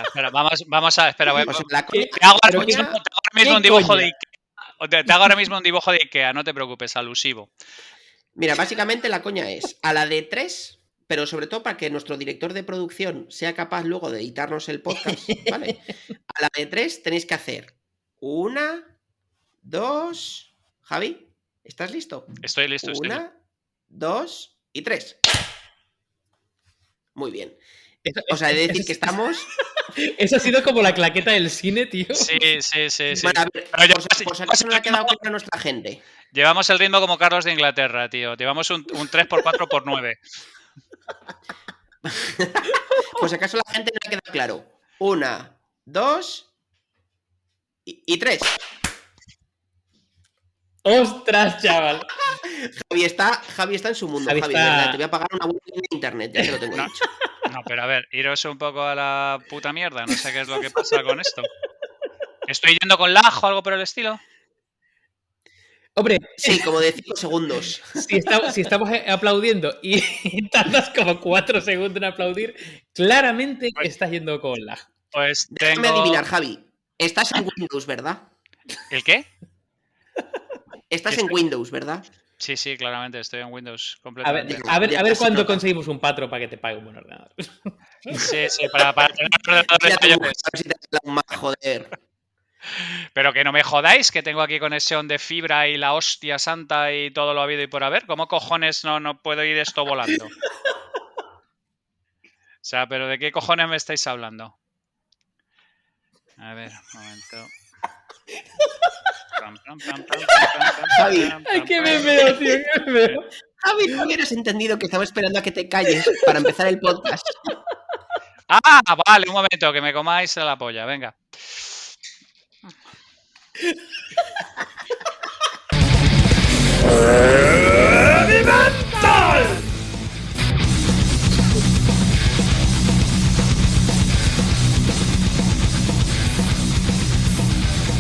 Espera, vamos a... Espera, O sea, la coña, te hago la ahora coña- mismo un dibujo coña? de Ikea. Te hago ahora mismo un dibujo de Ikea, no te preocupes, alusivo. Mira, básicamente la coña es a la de 3, pero sobre todo para que nuestro director de producción sea capaz luego de editarnos el podcast, ¿vale? A la de 3 tenéis que hacer 1, 2... Javi, ¿estás listo? Estoy listo. 1, 2 y 3. Muy bien. O sea, he de decir que estamos... Eso ha sido como la claqueta del cine, tío. Sí. Bueno, a ver, Pero por si acaso no le ha quedado claro a nuestra gente. Llevamos el ritmo como Carlos de Inglaterra, tío. Llevamos un 3x4x9. Por si acaso la gente no le ha quedado claro. 1, 2 y 3. ¡Ostras, chaval! Javi está en su mundo, Javi Javi, está- de verdad. Te voy a pagar una buena línea de internet, ya te lo tengo No. dicho. No, pero a ver, iros un poco a la puta mierda. No sé qué es lo que pasa con esto. ¿Estoy yendo con lag o algo por el estilo? Hombre, Sí, como de 5 segundos. si estamos aplaudiendo y tardas como 4 segundos en aplaudir, claramente estás yendo con lag. Pues Déjame tengo... adivinar, Javi. Estás en Windows, ¿verdad? ¿El qué? Estás en Windows, ¿verdad? Sí, claramente, estoy en Windows A completamente. ver, a ver cuándo conseguimos un patro para que te pague un buen ordenador. Sí, para tener un ordenador de Ya te busco, mayores. a ver si te sale un más, joder. Pero que no me jodáis, que tengo aquí conexión de fibra y la hostia santa y todo lo habido y por haber. ¿Cómo cojones no puedo ir esto volando? O sea, ¿pero de qué cojones me estáis hablando? A ver, un momento. Javi. Ay, qué me veo, tío, qué me veo. Javi, no hubieras entendido que estaba esperando a que te calles para empezar el podcast. Ah, vale, un momento, que me comáis la polla, venga.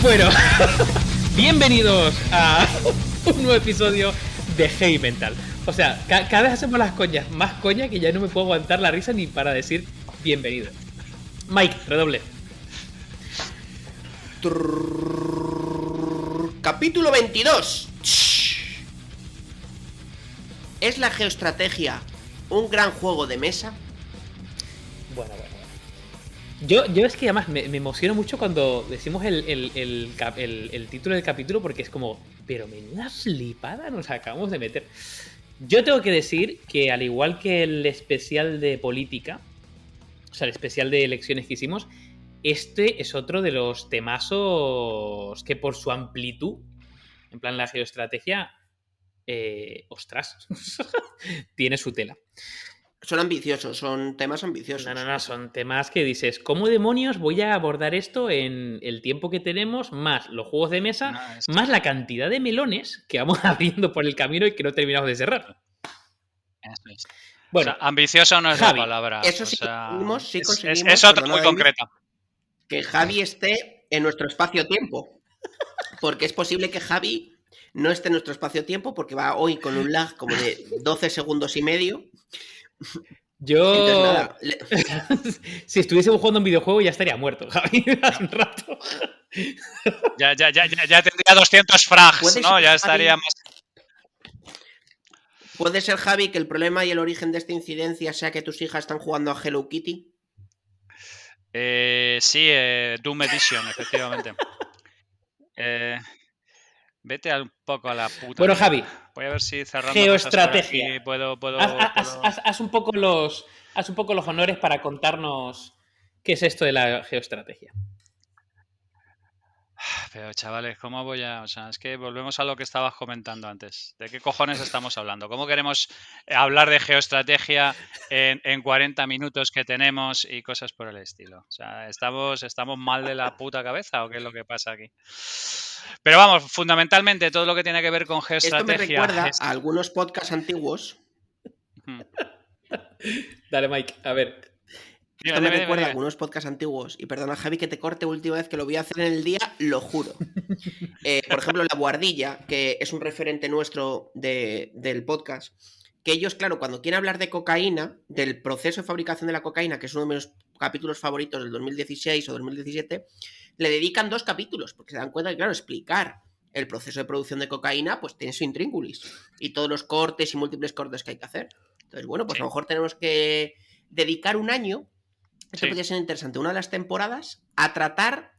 Bueno, bienvenidos a un nuevo episodio de Heavy Mental. O sea, cada vez hacemos las coñas más coña que ya no me puedo aguantar la risa ni para decir bienvenido. Mike, redoble. Capítulo 22. ¿Es la geoestrategia un gran juego de mesa? Bueno. Yo es que además me emociono mucho cuando decimos el título del capítulo porque es como, pero menuda flipada nos acabamos de meter. Yo tengo que decir que al igual que el especial de política, o sea, el especial de elecciones que hicimos, este es otro de los temazos que por su amplitud, en plan la geoestrategia, ostras, tiene su tela. Son ambiciosos, son temas ambiciosos. No, son temas que dices, ¿cómo demonios voy a abordar esto en el tiempo que tenemos, más los juegos de mesa, más la cantidad de melones que vamos abriendo por el camino y que no terminamos de cerrar? Eso es. Bueno, o sea, ambicioso no es Javi, la palabra. Eso o sí sea, conseguimos, es otra muy concreta. Que Javi esté en nuestro espacio-tiempo. Porque es posible que Javi no esté en nuestro espacio-tiempo porque va hoy con un lag como de 12 segundos y medio. Yo... Entonces, nada, si estuviésemos jugando un videojuego ya estaría muerto, Javi, hace un rato. Ya tendría 200 frags, ¿no? Ya estaría más... ¿Puede ser, Javi, que el problema y el origen de esta incidencia sea que tus hijas están jugando a Hello Kitty? Sí, Doom Edition, efectivamente. Vete un poco a la puta. Bueno, mierda. Javi, voy a ver si cerrando geoestrategia. Puedo... Haz un poco los honores para contarnos qué es esto de la geoestrategia. Pero chavales, ¿cómo voy a...? O sea, es que volvemos a lo que estabas comentando antes. ¿De qué cojones estamos hablando? ¿Cómo queremos hablar de geoestrategia en 40 minutos que tenemos y cosas por el estilo? O sea, ¿estamos mal de la puta cabeza o qué es lo que pasa aquí? Pero vamos, fundamentalmente todo lo que tiene que ver con geoestrategia... Esto me recuerda a algunos podcasts antiguos. Dale, Mike, a ver. Esto me recuerda a algunos podcasts antiguos. Y perdona, Javi, que te corte última vez que lo voy a hacer en el día, lo juro. Por ejemplo, La Buhardilla, que es un referente nuestro del podcast, que ellos, claro, cuando quieren hablar de cocaína, del proceso de fabricación de la cocaína, que es uno de mis capítulos favoritos del 2016 o 2017, le dedican 2 capítulos, porque se dan cuenta que, claro, explicar el proceso de producción de cocaína, pues tiene su intríngulis y todos los cortes y múltiples cortes que hay que hacer. Entonces, bueno, pues a Sí, lo mejor tenemos que dedicar un año, esto sí. podría ser interesante, una de las temporadas, a tratar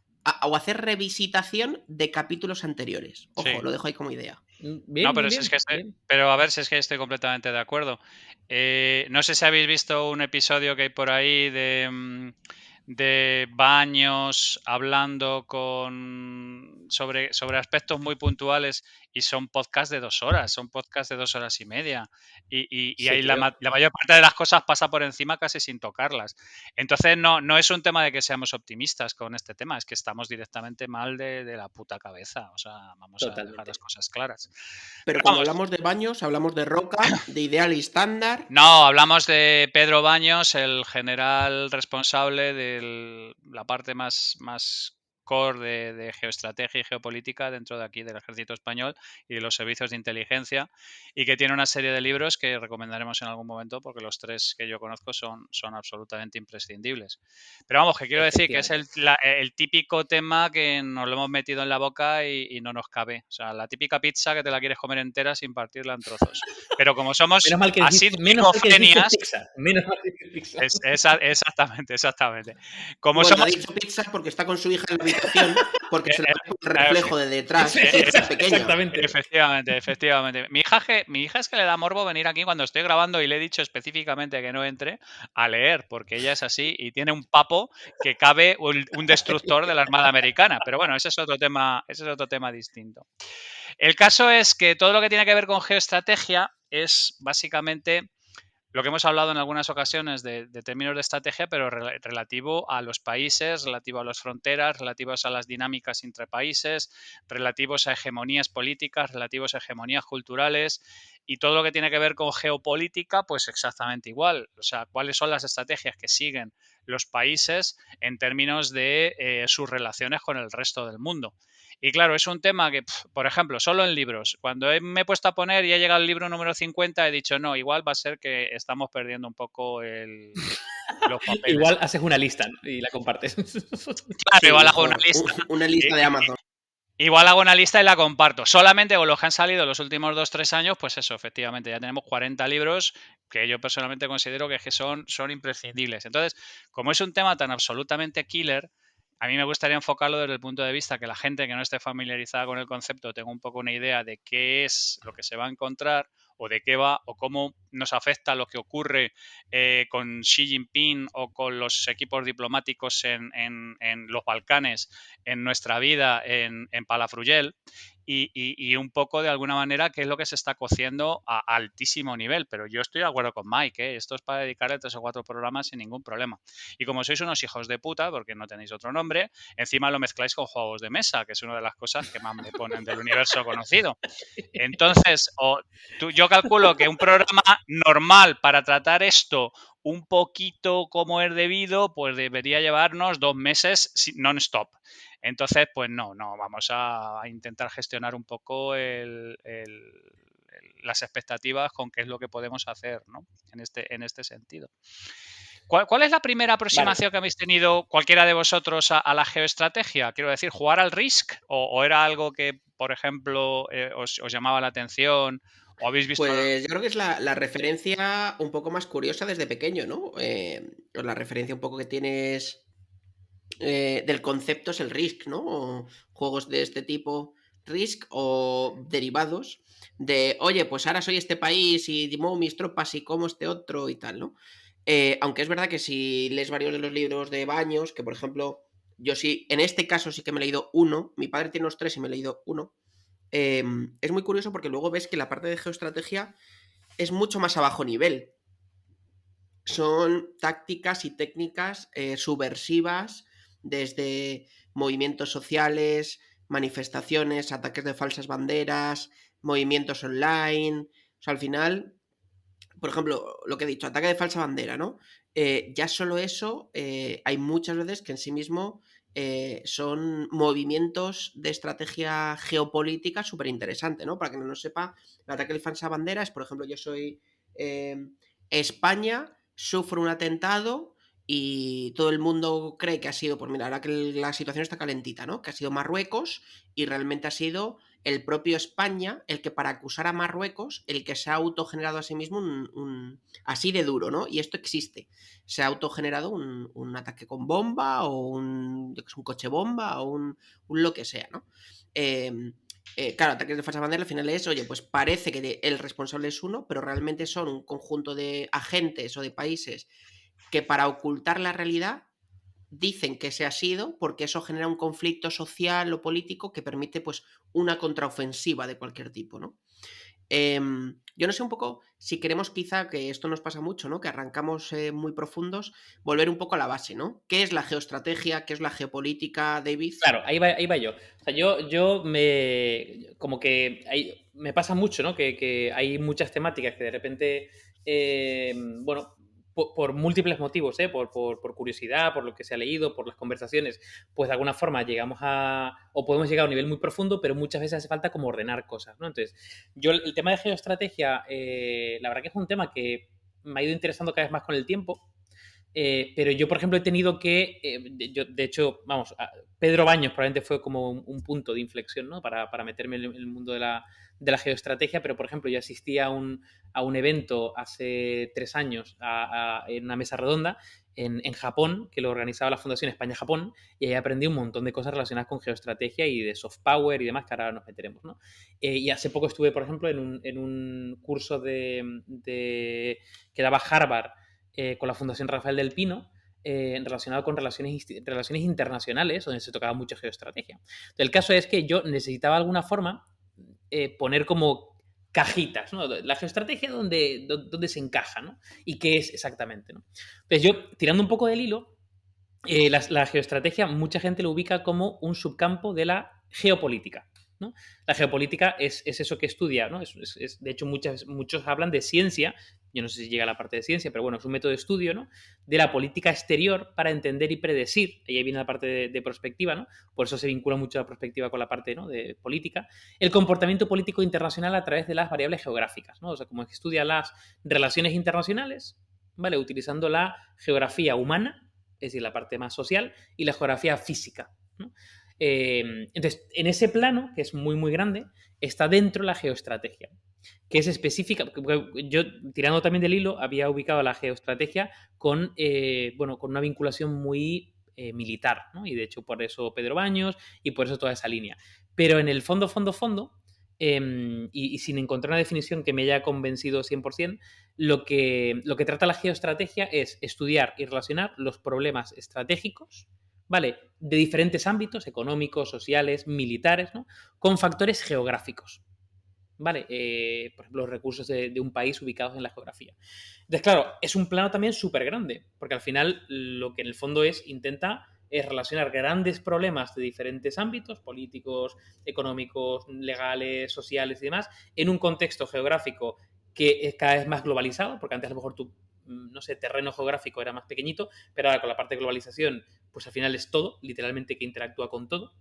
o hacer revisitación de capítulos anteriores. Ojo, Sí. lo dejo ahí como idea. No, Bien, pero bien, si es que bien. Bien. pero a ver si es que estoy completamente de acuerdo. No sé si habéis visto un episodio que hay por ahí de Baños hablando sobre aspectos muy puntuales y son podcasts de 2 horas, son podcasts de 2 horas y media. Y Sí, ahí la tío. mayor parte de las cosas pasa por encima casi sin tocarlas. Entonces no es un tema de que seamos optimistas con este tema, es que estamos directamente mal de la puta cabeza. O sea, vamos a dejar las Totalmente. cosas claras. Pero Pero cuando vamos, hablamos de baños, hablamos de Roca, de Ideal y Estándar. no, hablamos de Pedro Baños, el general responsable de la parte más core de geoestrategia y geopolítica dentro de aquí del ejército español y de los servicios de inteligencia, y que tiene una serie de libros que recomendaremos en algún momento porque los 3 que yo conozco son absolutamente imprescindibles. Pero vamos, que quiero decir que es Efectivamente. el típico tema que nos lo hemos metido en la boca y no nos cabe. O sea, la típica pizza que te la quieres comer entera sin partirla en trozos. Pero como somos así de Menos mal que dijiste psicofenias, Pixar. Menos mal que dijiste Pixar. exactamente, exactamente. Como Bueno, ha somos dicho pizza porque está con su hija en la habitación, porque eh, se le eh, ve un reflejo de detrás. Su hija es pequeña. Exactamente. efectivamente, efectivamente. Mi hija es que le da morbo venir aquí cuando estoy grabando y le he dicho específicamente que no entre a leer, porque ella es así y tiene un papo que cabe un destructor de la Armada Americana. Pero bueno, ese es otro tema distinto. El caso es que todo lo que tiene que ver con geoestrategia es básicamente lo que hemos hablado en algunas ocasiones de términos de estrategia, pero relativo a los países, relativo a las fronteras, relativos a las dinámicas entre países, relativos a hegemonías políticas, relativos a hegemonías culturales y todo lo que tiene que ver con geopolítica, pues exactamente igual. O sea, cuáles son las estrategias que siguen los países en términos de sus relaciones con el resto del mundo. Y claro, es un tema que, por ejemplo, solo en libros, cuando me he puesto a poner y ha llegado el libro número 50, he dicho, no, igual va a ser que estamos perdiendo un poco los papeles. Igual haces una lista, ¿no? Y la compartes. Claro, Sí, igual hago una mejor. lista. Una lista de Amazon. Igual hago una lista y la comparto. Solamente con los que han salido los últimos 2-3 años, pues eso, efectivamente, ya tenemos 40 libros que yo personalmente considero que son imprescindibles. Entonces, como es un tema tan absolutamente killer, a mí me gustaría enfocarlo desde el punto de vista que la gente que no esté familiarizada con el concepto tenga un poco una idea de qué es lo que se va a encontrar o de qué va o cómo nos afecta lo que ocurre con Xi Jinping o con los equipos diplomáticos en los Balcanes, en nuestra vida en Palafrugell y un poco de alguna manera qué es lo que se está cociendo a altísimo nivel. Pero yo estoy de acuerdo con Mike, ¿eh? Esto es para dedicarle 3 o 4 programas sin ningún problema. Y como sois unos hijos de puta, porque no tenéis otro nombre, encima lo mezcláis con juegos de mesa, que es una de las cosas que más me ponen del universo conocido. Entonces, yo calculo que un programa normal para tratar esto un poquito como es debido, pues debería llevarnos 2 meses non-stop. Entonces, pues no, vamos a intentar gestionar un poco las expectativas con qué es lo que podemos hacer, ¿no? En este sentido. ¿Cuál es la primera Vale. aproximación que habéis tenido cualquiera de vosotros a la geoestrategia? Quiero decir, ¿jugar al Risk? ¿O era algo que, por ejemplo, os llamaba la atención? ¿O habéis visto? Pues yo creo que es la referencia un poco más curiosa desde pequeño, ¿no? La referencia un poco que tienes del concepto es el Risk, ¿no? O juegos de este tipo, Risk o derivados de, oye, pues ahora soy este país y muevo mis tropas y como este otro y tal, ¿no? Aunque es verdad que si lees varios de los libros de Baños, que por ejemplo, yo sí, en este caso sí que me he leído uno, mi padre tiene los 3 y me he leído uno, es muy curioso porque luego ves que la parte de geoestrategia es mucho más a bajo nivel. Son tácticas y técnicas subversivas desde movimientos sociales, manifestaciones, ataques de falsas banderas, movimientos online. O sea, al final, por ejemplo, lo que he dicho, ataque de falsa bandera, ¿no? Ya solo eso, hay muchas veces que en sí mismo son movimientos de estrategia geopolítica súper interesante, ¿no? Para que no lo sepa, el ataque de falsa bandera es, por ejemplo, yo soy España sufre un atentado y todo el mundo cree que ha sido, pues mira, ahora que la situación está calentita, ¿no? Que ha sido Marruecos y realmente ha sido el propio España el que, para acusar a Marruecos, el que se ha autogenerado a sí mismo así de duro, ¿no? Y esto existe. Se ha autogenerado un ataque con bomba o un coche bomba o un lo que sea, ¿no? Claro, ataques de falsa bandera al final es, oye, pues parece que el responsable es uno, pero realmente son un conjunto de agentes o de países que, para ocultar la realidad, dicen que se ha sido, porque eso genera un conflicto social o político que permite, pues, una contraofensiva de cualquier tipo, ¿no? Yo no sé un poco si queremos, quizá, que esto nos pasa mucho, ¿no? Que arrancamos muy profundos, volver un poco a la base, ¿no? ¿Qué es la geoestrategia? ¿Qué es la geopolítica, David? Claro, ahí va yo. O sea, yo me. Como que me pasa mucho, ¿no? Que hay muchas temáticas que de repente. Bueno, por múltiples motivos, ¿eh? Por curiosidad, por lo que se ha leído, por las conversaciones, pues de alguna forma llegamos a. O podemos llegar a un nivel muy profundo, pero muchas veces hace falta como ordenar cosas, ¿no? Entonces, yo el tema de geoestrategia, la verdad que es un tema que me ha ido interesando cada vez más con el tiempo. Pero yo, por ejemplo, he tenido que, de hecho, vamos, Pedro Baños probablemente fue como un punto de inflexión, ¿no? Para meterme en el mundo de la geoestrategia, pero, por ejemplo, yo asistí a un evento hace 3 años en una mesa redonda en Japón, que lo organizaba la Fundación España-Japón, y ahí aprendí un montón de cosas relacionadas con geoestrategia y de soft power y demás, que ahora nos meteremos, ¿no? Y hace poco estuve, por ejemplo, en un curso que daba Harvard, con la Fundación Rafael del Pino, relacionado con relaciones internacionales, donde se tocaba mucho geoestrategia. Entonces, el caso es que yo necesitaba alguna forma poner como cajitas, ¿no? La geoestrategia donde se encaja, ¿no? Y qué es exactamente, ¿no? Entonces, yo, tirando un poco del hilo, la geoestrategia mucha gente lo ubica como un subcampo de la geopolítica, ¿no? La geopolítica es eso que estudia, ¿no? De hecho, muchos hablan de ciencia, yo no sé si llega a la parte de ciencia, pero bueno, es un método de estudio, ¿no? De la política exterior para entender y predecir, y ahí viene la parte de perspectiva, ¿no? Por eso se vincula mucho la perspectiva con la parte, ¿no? De política, el comportamiento político internacional a través de las variables geográficas, ¿no? O sea, como es que estudia las relaciones internacionales, ¿vale? Utilizando la geografía humana, es decir, la parte más social, y la geografía física, ¿no? Entonces, en ese plano, que es muy, muy grande, está dentro la geoestrategia, que es específica. Yo, tirando también del hilo, había ubicado la geoestrategia bueno, con una vinculación muy militar, ¿no? Y de hecho, por eso Pedro Baños y por eso toda esa línea. Pero en el fondo, y sin encontrar una definición que me haya convencido 100%, lo que trata la geoestrategia es estudiar y relacionar los problemas estratégicos, ¿vale? De diferentes ámbitos, económicos, sociales, militares, ¿no? Con factores geográficos, ¿vale? Por ejemplo, los recursos de un país ubicados en la geografía. Entonces, claro, es un plano también súper grande, porque al final lo que en el fondo intenta relacionar grandes problemas de diferentes ámbitos, políticos, económicos, legales, sociales y demás, en un contexto geográfico que es cada vez más globalizado, porque antes a lo mejor tu, no sé, terreno geográfico era más pequeñito, pero ahora con la parte de globalización, pues al final es todo, literalmente, que interactúa con todo,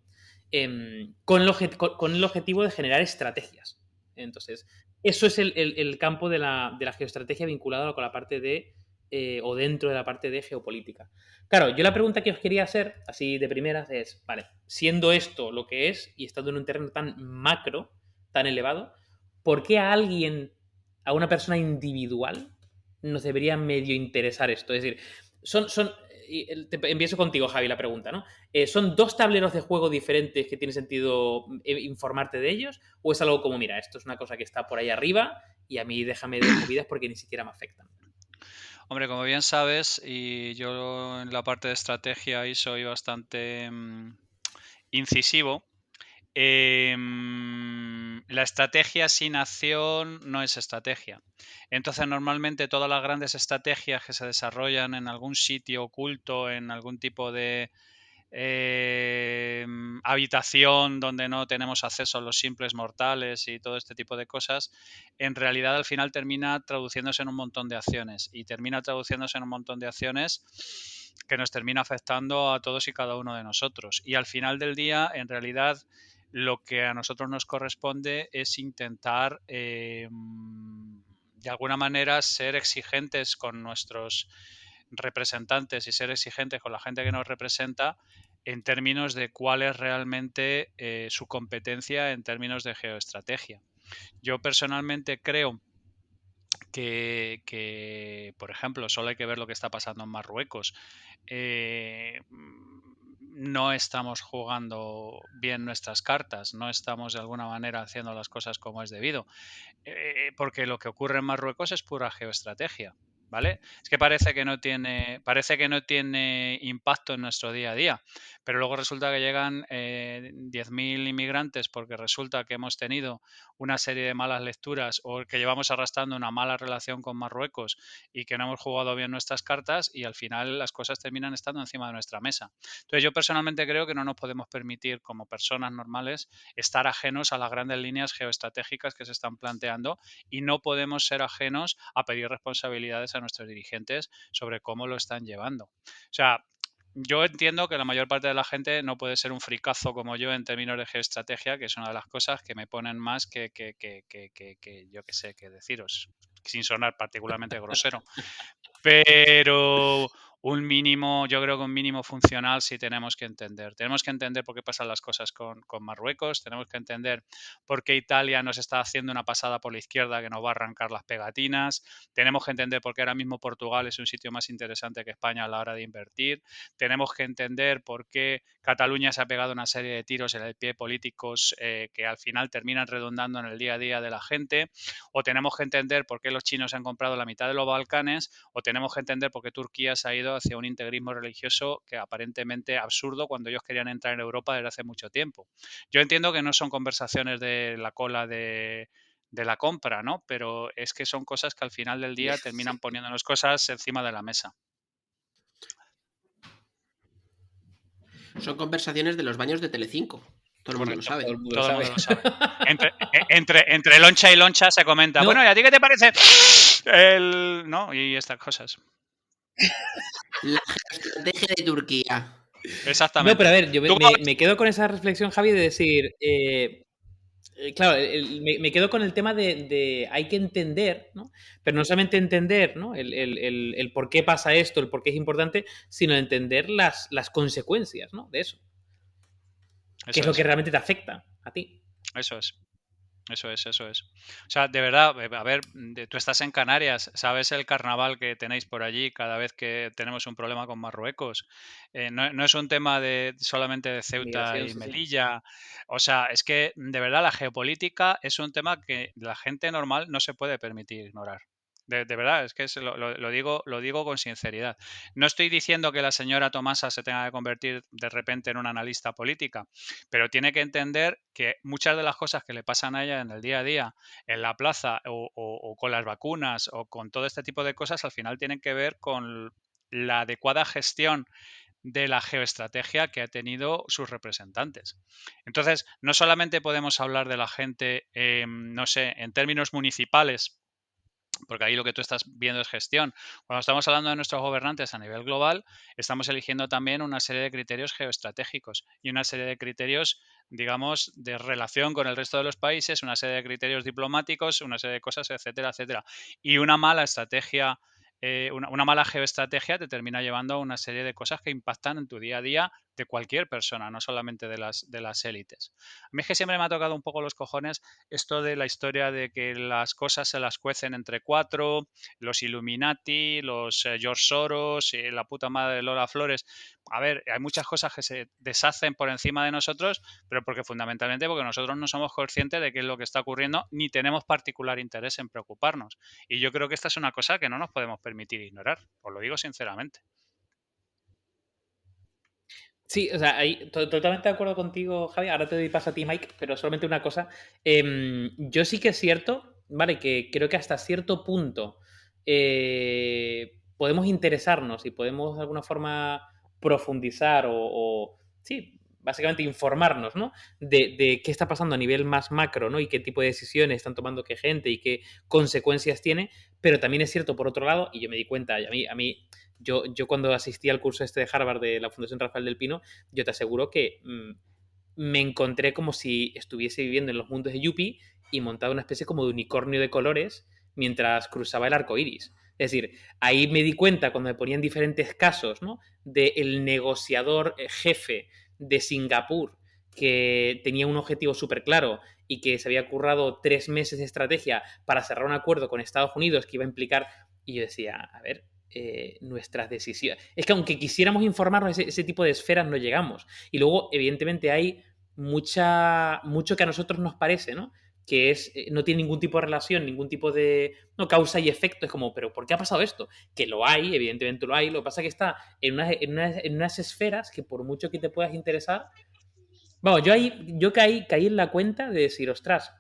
con el objetivo de generar estrategias. Entonces, eso es el campo de la geoestrategia vinculado con la parte o dentro de la parte de geopolítica. Claro, yo la pregunta que os quería hacer, así de primeras, es, vale, siendo esto lo que es y estando en un terreno tan macro, tan elevado, ¿por qué a una persona individual, nos debería medio interesar esto? Es decir, empiezo contigo, Javi, la pregunta, ¿no? ¿Son dos tableros de juego diferentes que tiene sentido informarte de ellos? ¿O es algo como, mira, esto es una cosa que está por ahí arriba y a mí déjame de movidas porque ni siquiera me afectan? Hombre, como bien sabes, y yo en la parte de estrategia ahí soy bastante incisivo, la estrategia sin acción no es estrategia. Entonces, normalmente todas las grandes estrategias que se desarrollan en algún sitio oculto, en algún tipo de habitación donde no tenemos acceso a los simples mortales y todo este tipo de cosas, en realidad al final termina traduciéndose en un montón de acciones y termina traduciéndose en un montón de acciones que nos termina afectando a todos y cada uno de nosotros. Y al final del día, en realidad, lo que a nosotros nos corresponde es intentar de alguna manera ser exigentes con nuestros representantes y ser exigentes con la gente que nos representa en términos de cuál es realmente su competencia en términos de geoestrategia. Yo personalmente creo por ejemplo, solo hay que ver lo que está pasando en Marruecos. No estamos jugando bien nuestras cartas, no estamos de alguna manera haciendo las cosas como es debido, porque lo que ocurre en Marruecos es pura geoestrategia, ¿vale? Es que parece que no tiene impacto en nuestro día a día, pero luego resulta que llegan 10.000 inmigrantes porque resulta que hemos tenido una serie de malas lecturas o que llevamos arrastrando una mala relación con Marruecos y que no hemos jugado bien nuestras cartas y al final las cosas terminan estando encima de nuestra mesa. Entonces yo personalmente creo que no nos podemos permitir como personas normales estar ajenos a las grandes líneas geoestratégicas que se están planteando y no podemos ser ajenos a pedir responsabilidades a nuestros dirigentes sobre cómo lo están llevando. O sea, yo entiendo que la mayor parte de la gente no puede ser un fricazo como yo en términos de geoestrategia, que es una de las cosas que me ponen más que yo qué sé, que deciros, sin sonar particularmente grosero. Pero un mínimo, yo creo que un mínimo funcional sí tenemos que entender. Tenemos que entender por qué pasan las cosas con Marruecos, tenemos que entender por qué Italia nos está haciendo una pasada por la izquierda que nos va a arrancar las pegatinas, tenemos que entender por qué ahora mismo Portugal es un sitio más interesante que España a la hora de invertir, tenemos que entender por qué Cataluña se ha pegado una serie de tiros en el pie políticos que al final terminan redundando en el día a día de la gente, o tenemos que entender por qué los chinos han comprado la mitad de los Balcanes, o tenemos que entender por qué Turquía se ha ido hacia un integrismo religioso que aparentemente absurdo cuando ellos querían entrar en Europa desde hace mucho tiempo. Yo entiendo que no son conversaciones de la cola de la compra, ¿no? Pero es que son cosas que al final del día terminan poniéndonos cosas encima de la mesa. Son conversaciones de los baños de Telecinco. Todo el mundo lo sabe. Todo el mundo lo sabe. Entre loncha y loncha se comenta. No. Bueno, ¿y a ti qué te parece? ¿No? Y estas cosas. La estrategia de Turquía. Exactamente. No, pero a ver, yo me quedo con esa reflexión, Javi, de decir, claro, me quedo con el tema de hay que entender, ¿no? Pero no solamente entender, ¿no? El por qué pasa esto, el por qué es importante, sino entender las consecuencias, ¿no? De eso. ¿Qué es lo que realmente te afecta a ti? Eso es. O sea, de verdad, a ver, tú estás en Canarias, ¿sabes el carnaval que tenéis por allí cada vez que tenemos un problema con Marruecos? No es un tema solamente de Ceuta y Melilla. O sea, es que de verdad la geopolítica es un tema que la gente normal no se puede permitir ignorar. De verdad, es que lo digo con sinceridad. No estoy diciendo que la señora Tomasa se tenga que convertir de repente en una analista política, pero tiene que entender que muchas de las cosas que le pasan a ella en el día a día, en la plaza o con las vacunas o con todo este tipo de cosas, al final tienen que ver con la adecuada gestión de la geoestrategia que ha tenido sus representantes. Entonces, no solamente podemos hablar de la gente, no sé, en términos municipales, porque ahí lo que tú estás viendo es gestión. Cuando estamos hablando de nuestros gobernantes a nivel global, estamos eligiendo también una serie de criterios geoestratégicos y una serie de criterios, digamos, de relación con el resto de los países, una serie de criterios diplomáticos, una serie de cosas, etcétera, etcétera. Y una mala estrategia, una mala geoestrategia te termina llevando a una serie de cosas que impactan en tu día a día de cualquier persona, no solamente de las élites. A mí es que siempre me ha tocado un poco los cojones esto de la historia de que las cosas se las cuecen entre cuatro, los Illuminati, los George Soros, y la puta madre de Lola Flores. A ver, hay muchas cosas que se deshacen por encima de nosotros, pero fundamentalmente porque nosotros no somos conscientes de qué es lo que está ocurriendo, ni tenemos particular interés en preocuparnos. Y yo creo que esta es una cosa que no nos podemos permitir ignorar, os lo digo sinceramente. Sí, o sea, totalmente de acuerdo contigo, Javi. Ahora te doy paso a ti, Mike, pero solamente una cosa. Yo sí que es cierto, ¿vale? Que creo que hasta cierto punto podemos interesarnos y podemos de alguna forma profundizar sí, básicamente informarnos, ¿no? De qué está pasando a nivel más macro, ¿no? Y qué tipo de decisiones están tomando qué gente y qué consecuencias tiene. Pero también es cierto, por otro lado, y yo me di cuenta, y a mí yo cuando asistí al curso este de Harvard de la Fundación Rafael del Pino, yo te aseguro que me encontré como si estuviese viviendo en los mundos de Yuppie y montado una especie como de unicornio de colores mientras cruzaba el arco iris. Es decir, ahí me di cuenta cuando me ponían diferentes casos, ¿no? Del negociador jefe de Singapur que tenía un objetivo súper claro y que se había currado 3 meses de estrategia para cerrar un acuerdo con Estados Unidos que iba a implicar... Y yo decía, a ver, nuestras decisiones... Es que aunque quisiéramos informarnos, ese tipo de esferas no llegamos. Y luego, evidentemente, hay mucho que a nosotros nos parece, ¿no? Que no tiene ningún tipo de relación, ningún tipo de causa y efecto. Es como, ¿pero por qué ha pasado esto? Que lo hay, evidentemente lo hay. Lo que pasa es que está en unas esferas que por mucho que te puedas interesar... Vamos, yo caí en la cuenta de decir, ostras,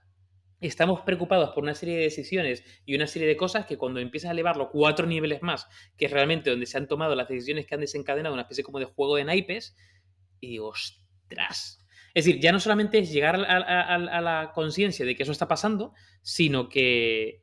estamos preocupados por una serie de decisiones y una serie de cosas que cuando empiezas a elevarlo 4 niveles más, que es realmente donde se han tomado las decisiones que han desencadenado una especie como de juego de naipes, y digo, ostras. Es decir, ya no solamente es llegar a la conciencia de que eso está pasando, sino que,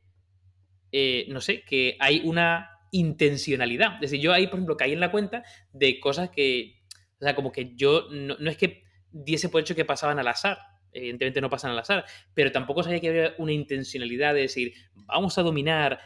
no sé, que hay una intencionalidad. Es decir, yo ahí, por ejemplo, caí en la cuenta de cosas que, o sea, como que yo no es que diese por hecho que pasaban al azar. Evidentemente no pasan al azar, pero tampoco sabía que había una intencionalidad de decir, vamos a dominar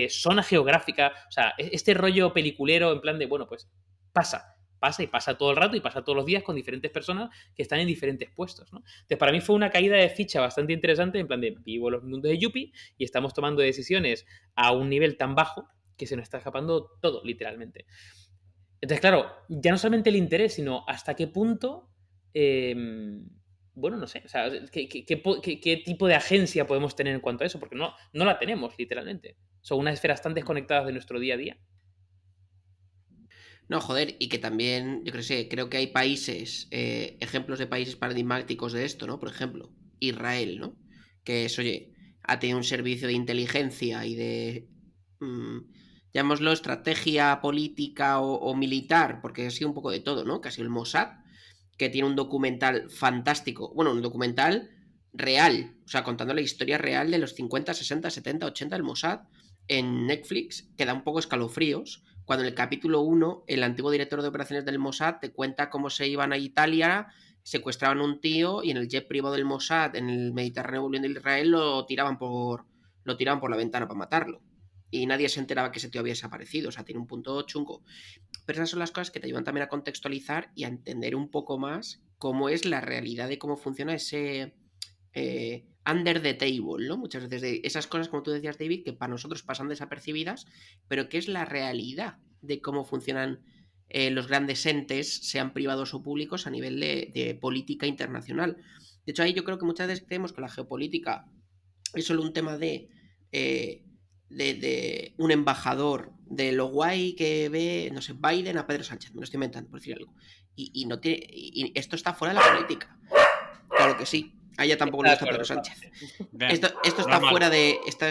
zona geográfica, o sea, este rollo peliculero en plan de, bueno, pues pasa y pasa todo el rato y pasa todos los días con diferentes personas que están en diferentes puestos, ¿no? Entonces, para mí fue una caída de ficha bastante interesante, en plan de, vivo los mundos de Yuppie y estamos tomando decisiones a un nivel tan bajo que se nos está escapando todo, literalmente. Entonces, claro, ya no solamente el interés, sino hasta qué punto... bueno, no sé, o sea, ¿qué tipo de agencia podemos tener en cuanto a eso? Porque no la tenemos, literalmente. Son unas esferas tan desconectadas de nuestro día a día. No, joder, y que también, yo creo que hay países, ejemplos de países paradigmáticos de esto, ¿no? Por ejemplo, Israel, ¿no? Que es, oye, ha tenido un servicio de inteligencia y de, llamémoslo, estrategia política o militar, porque ha sido un poco de todo, ¿no? Que ha sido el Mossad, que tiene un documental fantástico, bueno, un documental real, o sea, contando la historia real de los 50, 60, 70, 80 del Mossad en Netflix, que da un poco escalofríos, cuando en el capítulo 1 el antiguo director de operaciones del Mossad te cuenta cómo se iban a Italia, secuestraban a un tío y en el jet privado del Mossad en el Mediterráneo volviendo de Israel lo tiraban por la ventana para matarlo. Y nadie se enteraba que ese tío había desaparecido, o sea, tiene un punto chungo. Pero esas son las cosas que te ayudan también a contextualizar y a entender un poco más cómo es la realidad de cómo funciona ese under the table, ¿no? Muchas veces de esas cosas, como tú decías, David, que para nosotros pasan desapercibidas, pero que es la realidad de cómo funcionan los grandes entes, sean privados o públicos, a nivel de política internacional. De hecho, ahí yo creo que muchas veces creemos que la geopolítica es solo un tema de un embajador, de lo guay que ve, no sé, Biden a Pedro Sánchez, me lo estoy inventando, por decir algo. Y no tiene, y esto está fuera de la política. Claro que sí. A ella tampoco le gusta Pedro Sánchez. Esto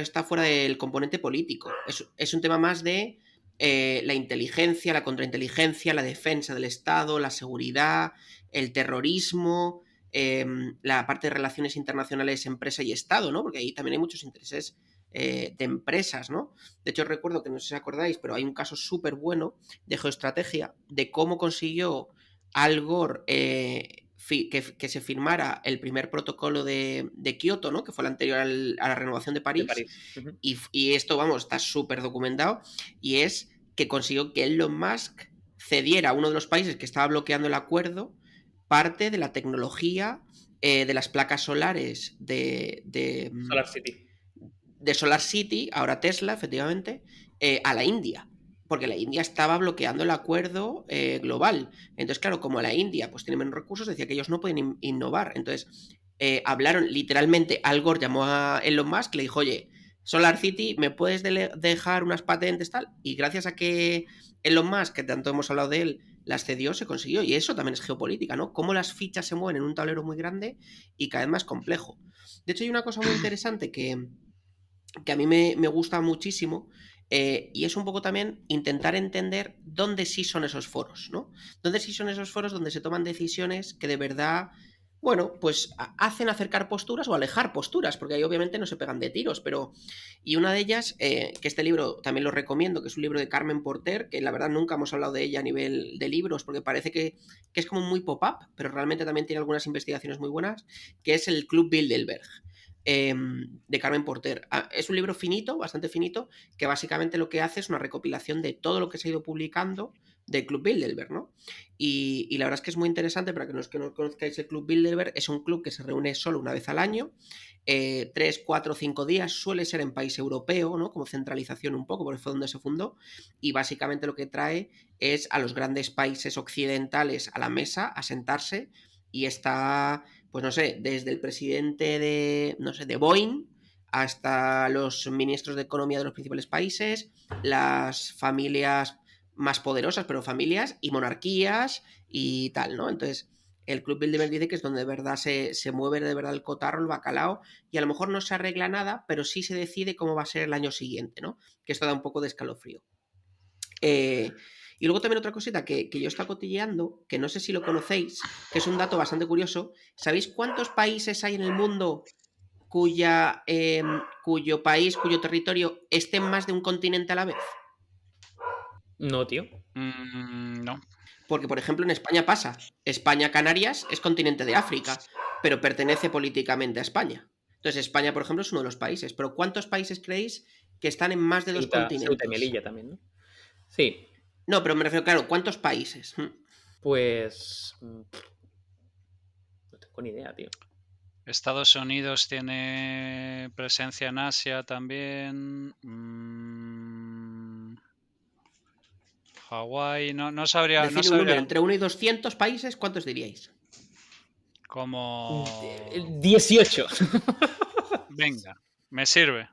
está fuera del componente político. Es un tema más de la inteligencia, la contrainteligencia, la defensa del Estado, la seguridad, el terrorismo, la parte de relaciones internacionales, empresa y Estado, ¿no? Porque ahí también hay muchos intereses de empresas, ¿no? De hecho, recuerdo que no sé si acordáis, pero hay un caso súper bueno de geoestrategia, de cómo consiguió Al Gore que se firmara el primer protocolo de Kioto, ¿no? Que fue el anterior a la renovación de París. Uh-huh. Y esto, vamos, está súper documentado. Y es que consiguió que Elon Musk cediera a uno de los países que estaba bloqueando el acuerdo parte de la tecnología de las placas solares de Solar City. De Solar City, ahora Tesla, efectivamente, a la India. Porque la India estaba bloqueando el acuerdo global. Entonces, claro, como la India pues tiene menos recursos, decía que ellos no pueden innovar. Entonces, hablaron literalmente, Al Gore llamó a Elon Musk, le dijo, oye, Solar City, ¿me puedes dejar unas patentes tal? Y gracias a que Elon Musk, que tanto hemos hablado de él, las cedió, se consiguió. Y eso también es geopolítica, ¿no? Cómo las fichas se mueven en un tablero muy grande y cada vez más complejo. De hecho, hay una cosa muy interesante que a mí me gusta muchísimo, y es un poco también intentar entender dónde sí son esos foros, ¿no? Dónde sí son esos foros donde se toman decisiones que de verdad, bueno, pues hacen acercar posturas o alejar posturas, porque ahí obviamente no se pegan de tiros, pero... Y una de ellas, que este libro también lo recomiendo, que es un libro de Carmen Porter, que la verdad nunca hemos hablado de ella a nivel de libros, porque parece que es como muy pop-up, pero realmente también tiene algunas investigaciones muy buenas, que es el Club Bilderberg. de Carmen Porter. Es un libro finito, bastante finito, que básicamente lo que hace es una recopilación de todo lo que se ha ido publicando del Club Bilderberg, ¿no? Y la verdad es que es muy interesante. Para que no conozcáis el Club Bilderberg, es un club que se reúne solo una vez al año, 3, 4, 5 días, suele ser en país europeo, ¿no? Como centralización un poco, porque fue donde se fundó, y básicamente lo que trae es a los grandes países occidentales a la mesa, a sentarse, y está, pues no sé, desde el presidente de, no sé, de Boeing hasta los ministros de economía de los principales países, las familias más poderosas, pero familias y monarquías y tal, ¿no? Entonces, el Club Bilderberg dice que es donde de verdad se mueve de verdad el cotarro, el bacalao, y a lo mejor no se arregla nada, pero sí se decide cómo va a ser el año siguiente, ¿no? Que esto da un poco de escalofrío. Y luego también otra cosita que yo estaba cotilleando, que no sé si lo conocéis, que es un dato bastante curioso. ¿Sabéis cuántos países hay en el mundo cuyo país, cuyo territorio esté en más de un continente a la vez? No, tío. No. Porque, por ejemplo, en España pasa. España-Canarias es continente de África, pero pertenece políticamente a España. Entonces, España, por ejemplo, es uno de los países. Pero ¿cuántos países creéis que están en más de dos Ceuta y continentes? Melilla también, ¿no? Sí. No, pero me refiero, claro, ¿cuántos países? Pues. No tengo ni idea, tío. Estados Unidos tiene presencia en Asia también. Hawái, no sabría, no Decid un número, sabría entre 1 y 200 países, ¿cuántos diríais? cómo. 18. Venga, me sirve.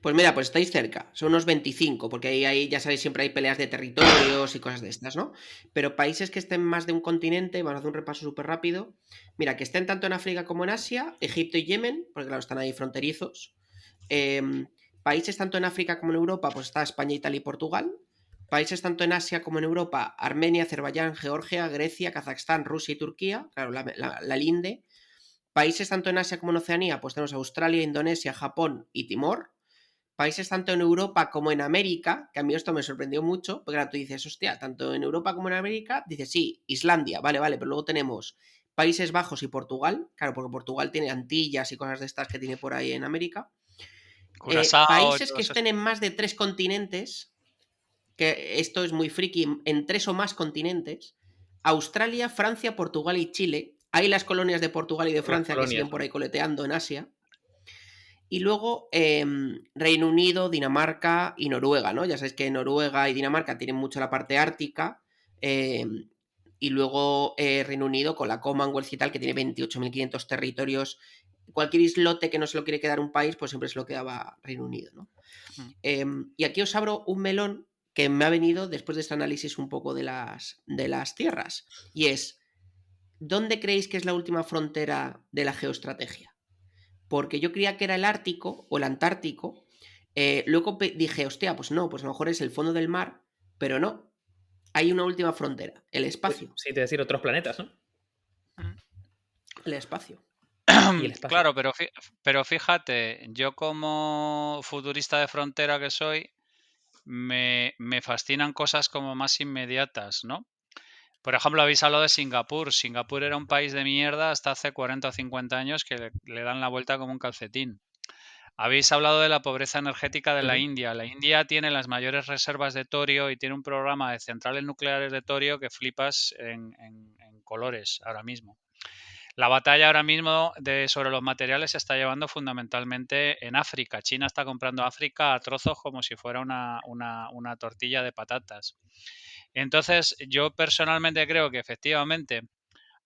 Pues mira, pues estáis cerca, son unos 25, porque ahí ya sabéis, siempre hay peleas de territorios y cosas de estas, ¿no? Pero países que estén más de un continente, vamos a hacer un repaso súper rápido. Mira, que estén tanto en África como en Asia, Egipto y Yemen, porque claro, están ahí fronterizos. Países tanto en África como en Europa, pues está España, Italia y Portugal. Países tanto en Asia como en Europa, Armenia, Azerbaiyán, Georgia, Grecia, Kazajstán, Rusia y Turquía, claro, la linde. Países tanto en Asia como en Oceanía, pues tenemos Australia, Indonesia, Japón y Timor. Países tanto en Europa como en América, que a mí esto me sorprendió mucho, porque ahora tú dices, hostia, tanto en Europa como en América, dices, sí, Islandia, vale, pero luego tenemos Países Bajos y Portugal, claro, porque Portugal tiene Antillas y cosas de estas que tiene por ahí en América. Curazao, Países que todos estén en más de 3 continentes, que esto es muy friki, en 3 o más continentes, Australia, Francia, Portugal y Chile. Hay las colonias de Portugal y de Las Francia que colonias, siguen por ¿no? ahí coleteando en Asia. Y luego Reino Unido, Dinamarca y Noruega, ¿no? Ya sabéis que Noruega y Dinamarca tienen mucho la parte ártica. Y luego Reino Unido con la Commonwealth y tal, que tiene 28.500 territorios. Cualquier islote que no se lo quiere quedar un país, pues siempre se lo quedaba Reino Unido, ¿no? Y aquí os abro un melón que me ha venido después de este análisis un poco de las tierras. Y es, ¿dónde creéis que es la última frontera de la geoestrategia? Porque yo creía que era el Ártico o el Antártico. Luego dije, hostia, pues no, pues a lo mejor es el fondo del mar, pero no. Hay una última frontera, el espacio. Sí, te decir otros planetas, ¿no? El espacio. Y el espacio. Claro, pero fíjate, yo como futurista de frontera que soy, me fascinan cosas como más inmediatas, ¿no? Por ejemplo, habéis hablado de Singapur. Singapur era un país de mierda hasta hace 40 o 50 años que le dan la vuelta como un calcetín. Habéis hablado de la pobreza energética de la India. La India tiene las mayores reservas de torio y tiene un programa de centrales nucleares de torio que flipas en colores ahora mismo. La batalla ahora mismo sobre los materiales se está llevando fundamentalmente en África. China está comprando África a trozos como si fuera una tortilla de patatas. Entonces, yo personalmente creo que efectivamente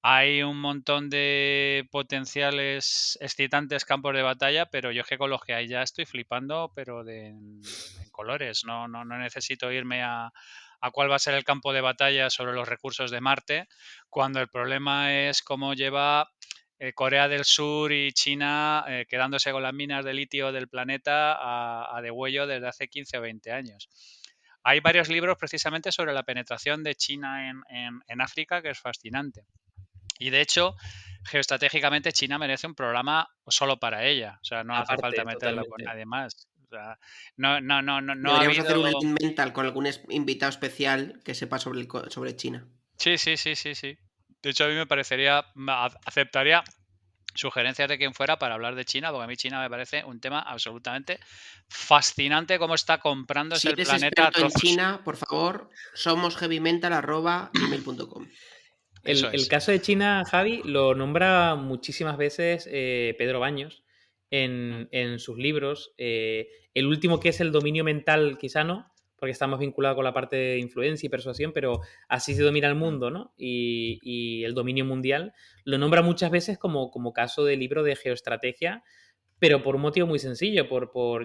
hay un montón de potenciales excitantes campos de batalla, pero yo es que con los que hay ya estoy flipando, pero en colores. No necesito irme a cuál va a ser el campo de batalla sobre los recursos de Marte, cuando el problema es cómo lleva Corea del Sur y China quedándose con las minas de litio del planeta a degüello desde hace 15 o 20 años. Hay varios libros precisamente sobre la penetración de China en África, que es fascinante. Y de hecho, geoestratégicamente China merece un programa solo para ella. O sea, no hace falta Aparte, meterlo con totalmente. nadie más. O sea, no ha Deberíamos hacer un habido. link mental con algún invitado especial que sepa sobre China. Sí. De hecho, a mí me parecería, aceptaría sugerencias de quien fuera para hablar de China, porque a mí China me parece un tema absolutamente fascinante cómo está comprándose Si el eres planeta a experto en trozos. China, por favor, somosheavymental@gmail.com. Eso El es. caso de China, Javi, lo nombra muchísimas veces Pedro Baños Mm, en sus libros. El último, que es el dominio mental, quizá no, porque está más vinculado con la parte de influencia y persuasión, pero así se domina el mm, mundo, ¿no? Y el dominio mundial lo nombra muchas veces como caso de libro de geoestrategia, pero por un motivo muy sencillo,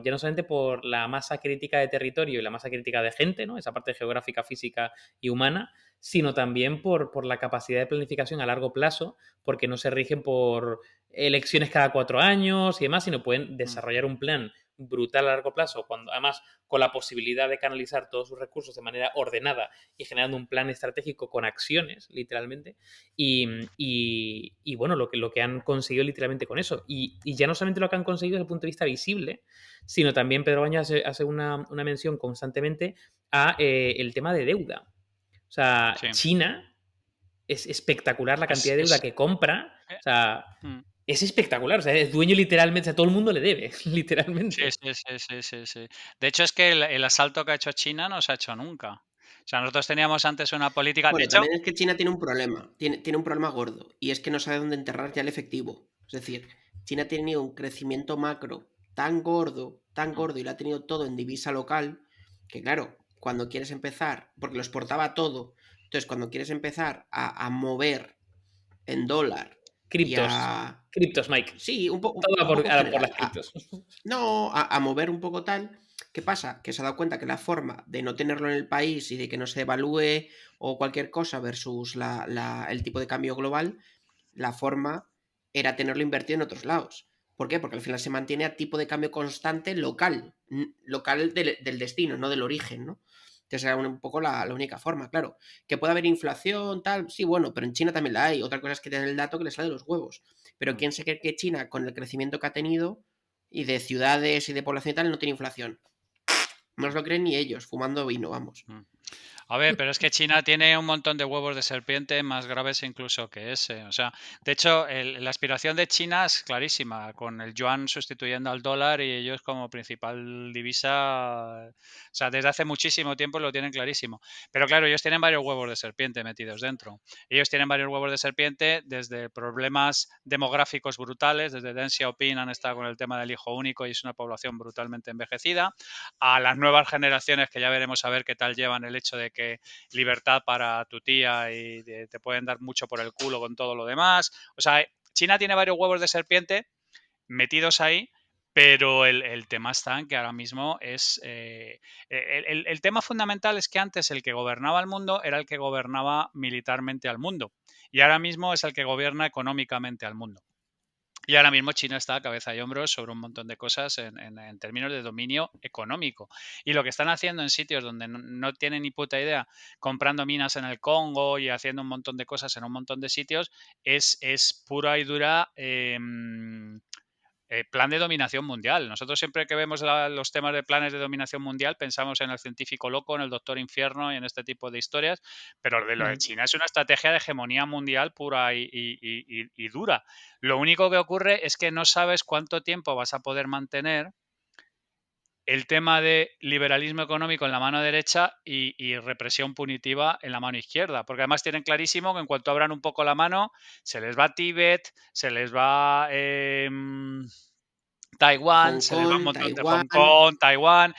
ya no solamente por la masa crítica de territorio y la masa crítica de gente, ¿no? Esa parte geográfica, física y humana, sino también por la capacidad de planificación a largo plazo, porque no se rigen por elecciones cada 4 años y demás, sino pueden mm. desarrollar un plan brutal a largo plazo, cuando además con la posibilidad de canalizar todos sus recursos de manera ordenada y generando un plan estratégico con acciones, literalmente, y bueno, lo que han conseguido literalmente con eso. Y ya no solamente lo que han conseguido desde el punto de vista visible, sino también Pedro Baños hace una mención constantemente a el tema de deuda. O sea, Sí. China es espectacular la cantidad Es, de deuda es, que compra. eh, O sea, mm. es espectacular. O sea, es dueño literalmente. O sea, todo el mundo le debe, Sí, literalmente. sí, sí, sí, sí, sí. De hecho, es que el asalto que ha hecho China no se ha hecho nunca. O sea, nosotros teníamos antes una política. De Bueno, hecho, también es que China tiene un problema, tiene un problema gordo, y es que no sabe dónde enterrar ya el efectivo. Es decir, China ha tenido un crecimiento macro tan mm, gordo, y lo ha tenido todo en divisa local, que claro, cuando quieres empezar, porque lo exportaba todo, entonces cuando quieres empezar a mover en dólar y Criptos. a... Criptos, Mike. Sí, Todo va un poco en por general, las criptos. no, a mover un poco tal. ¿Qué pasa? Que se ha dado cuenta que la forma de no tenerlo en el país y de que no se devalúe o cualquier cosa versus el tipo de cambio global, la forma era tenerlo invertido en otros lados. ¿Por qué? Porque al final se mantiene a tipo de cambio constante local, local del destino, no del origen, ¿no? Entonces era un poco la única forma, claro. Que puede haber inflación, tal, sí, bueno, pero en China también la hay. Otra cosa es que tienen el dato que les sale de los huevos. Pero mm, ¿quién se cree que China, con el crecimiento que ha tenido, y de ciudades y de población y tal, no tiene inflación? No os lo creen ni ellos, fumando vino, vamos. mm. A ver, pero es que China tiene un montón de huevos de serpiente más graves incluso que ese. O sea, de hecho, la aspiración de China es clarísima, con el yuan sustituyendo al dólar y ellos como principal divisa. O sea, desde hace muchísimo tiempo lo tienen clarísimo. Pero claro, ellos tienen varios huevos de serpiente metidos dentro. Ellos tienen varios huevos de serpiente desde problemas demográficos brutales, desde Deng Xiaoping han estado con el tema del hijo único y es una población brutalmente envejecida, a las nuevas generaciones que ya veremos a ver qué tal llevan el hecho de que libertad para tu tía y te pueden dar mucho por el culo con todo lo demás. O sea, China tiene varios huevos de serpiente metidos ahí, pero el tema está en que ahora mismo es... el tema fundamental es que antes el que gobernaba el mundo era el que gobernaba militarmente al mundo y ahora mismo es el que gobierna económicamente al mundo. Y ahora mismo China está a cabeza y hombros sobre un montón de cosas en términos de dominio económico. Y lo que están haciendo en sitios donde no tienen ni puta idea, comprando minas en el Congo y haciendo un montón de cosas en un montón de sitios, es pura y dura plan de dominación mundial. Nosotros siempre que vemos los temas de planes de dominación mundial pensamos en el científico loco, en el doctor infierno y en este tipo de historias, pero de lo de China es una estrategia de hegemonía mundial pura y dura. Lo único que ocurre es que no sabes cuánto tiempo vas a poder mantener el tema de liberalismo económico en la mano derecha y represión punitiva en la mano izquierda, porque además tienen clarísimo que en cuanto abran un poco la mano, se les va Tíbet, se les va Taiwán, Hong se les va un Kong, montón de Hong Taiwán, Kong, Taiwán.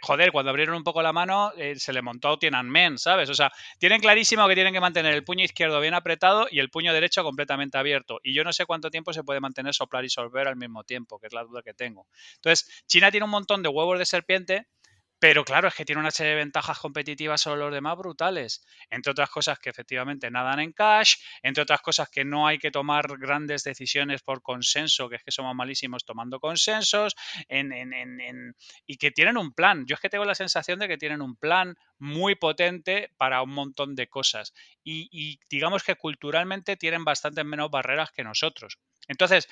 Joder, cuando abrieron un poco la mano, se le montó Tiananmen, ¿sabes? O sea, tienen clarísimo que tienen que mantener el puño izquierdo bien apretado y el puño derecho completamente abierto. Y yo no sé cuánto tiempo se puede mantener soplar y solver al mismo tiempo, que es la duda que tengo. Entonces, China tiene un montón de huevos de serpiente, pero claro, es que tiene una serie de ventajas competitivas sobre los demás brutales. Entre otras cosas que efectivamente nadan en cash, entre otras cosas que no hay que tomar grandes decisiones por consenso, que es que somos malísimos tomando consensos, y que tienen un plan. Yo es que tengo la sensación de que tienen un plan muy potente para un montón de cosas. Y digamos que culturalmente tienen bastantes menos barreras que nosotros. Entonces,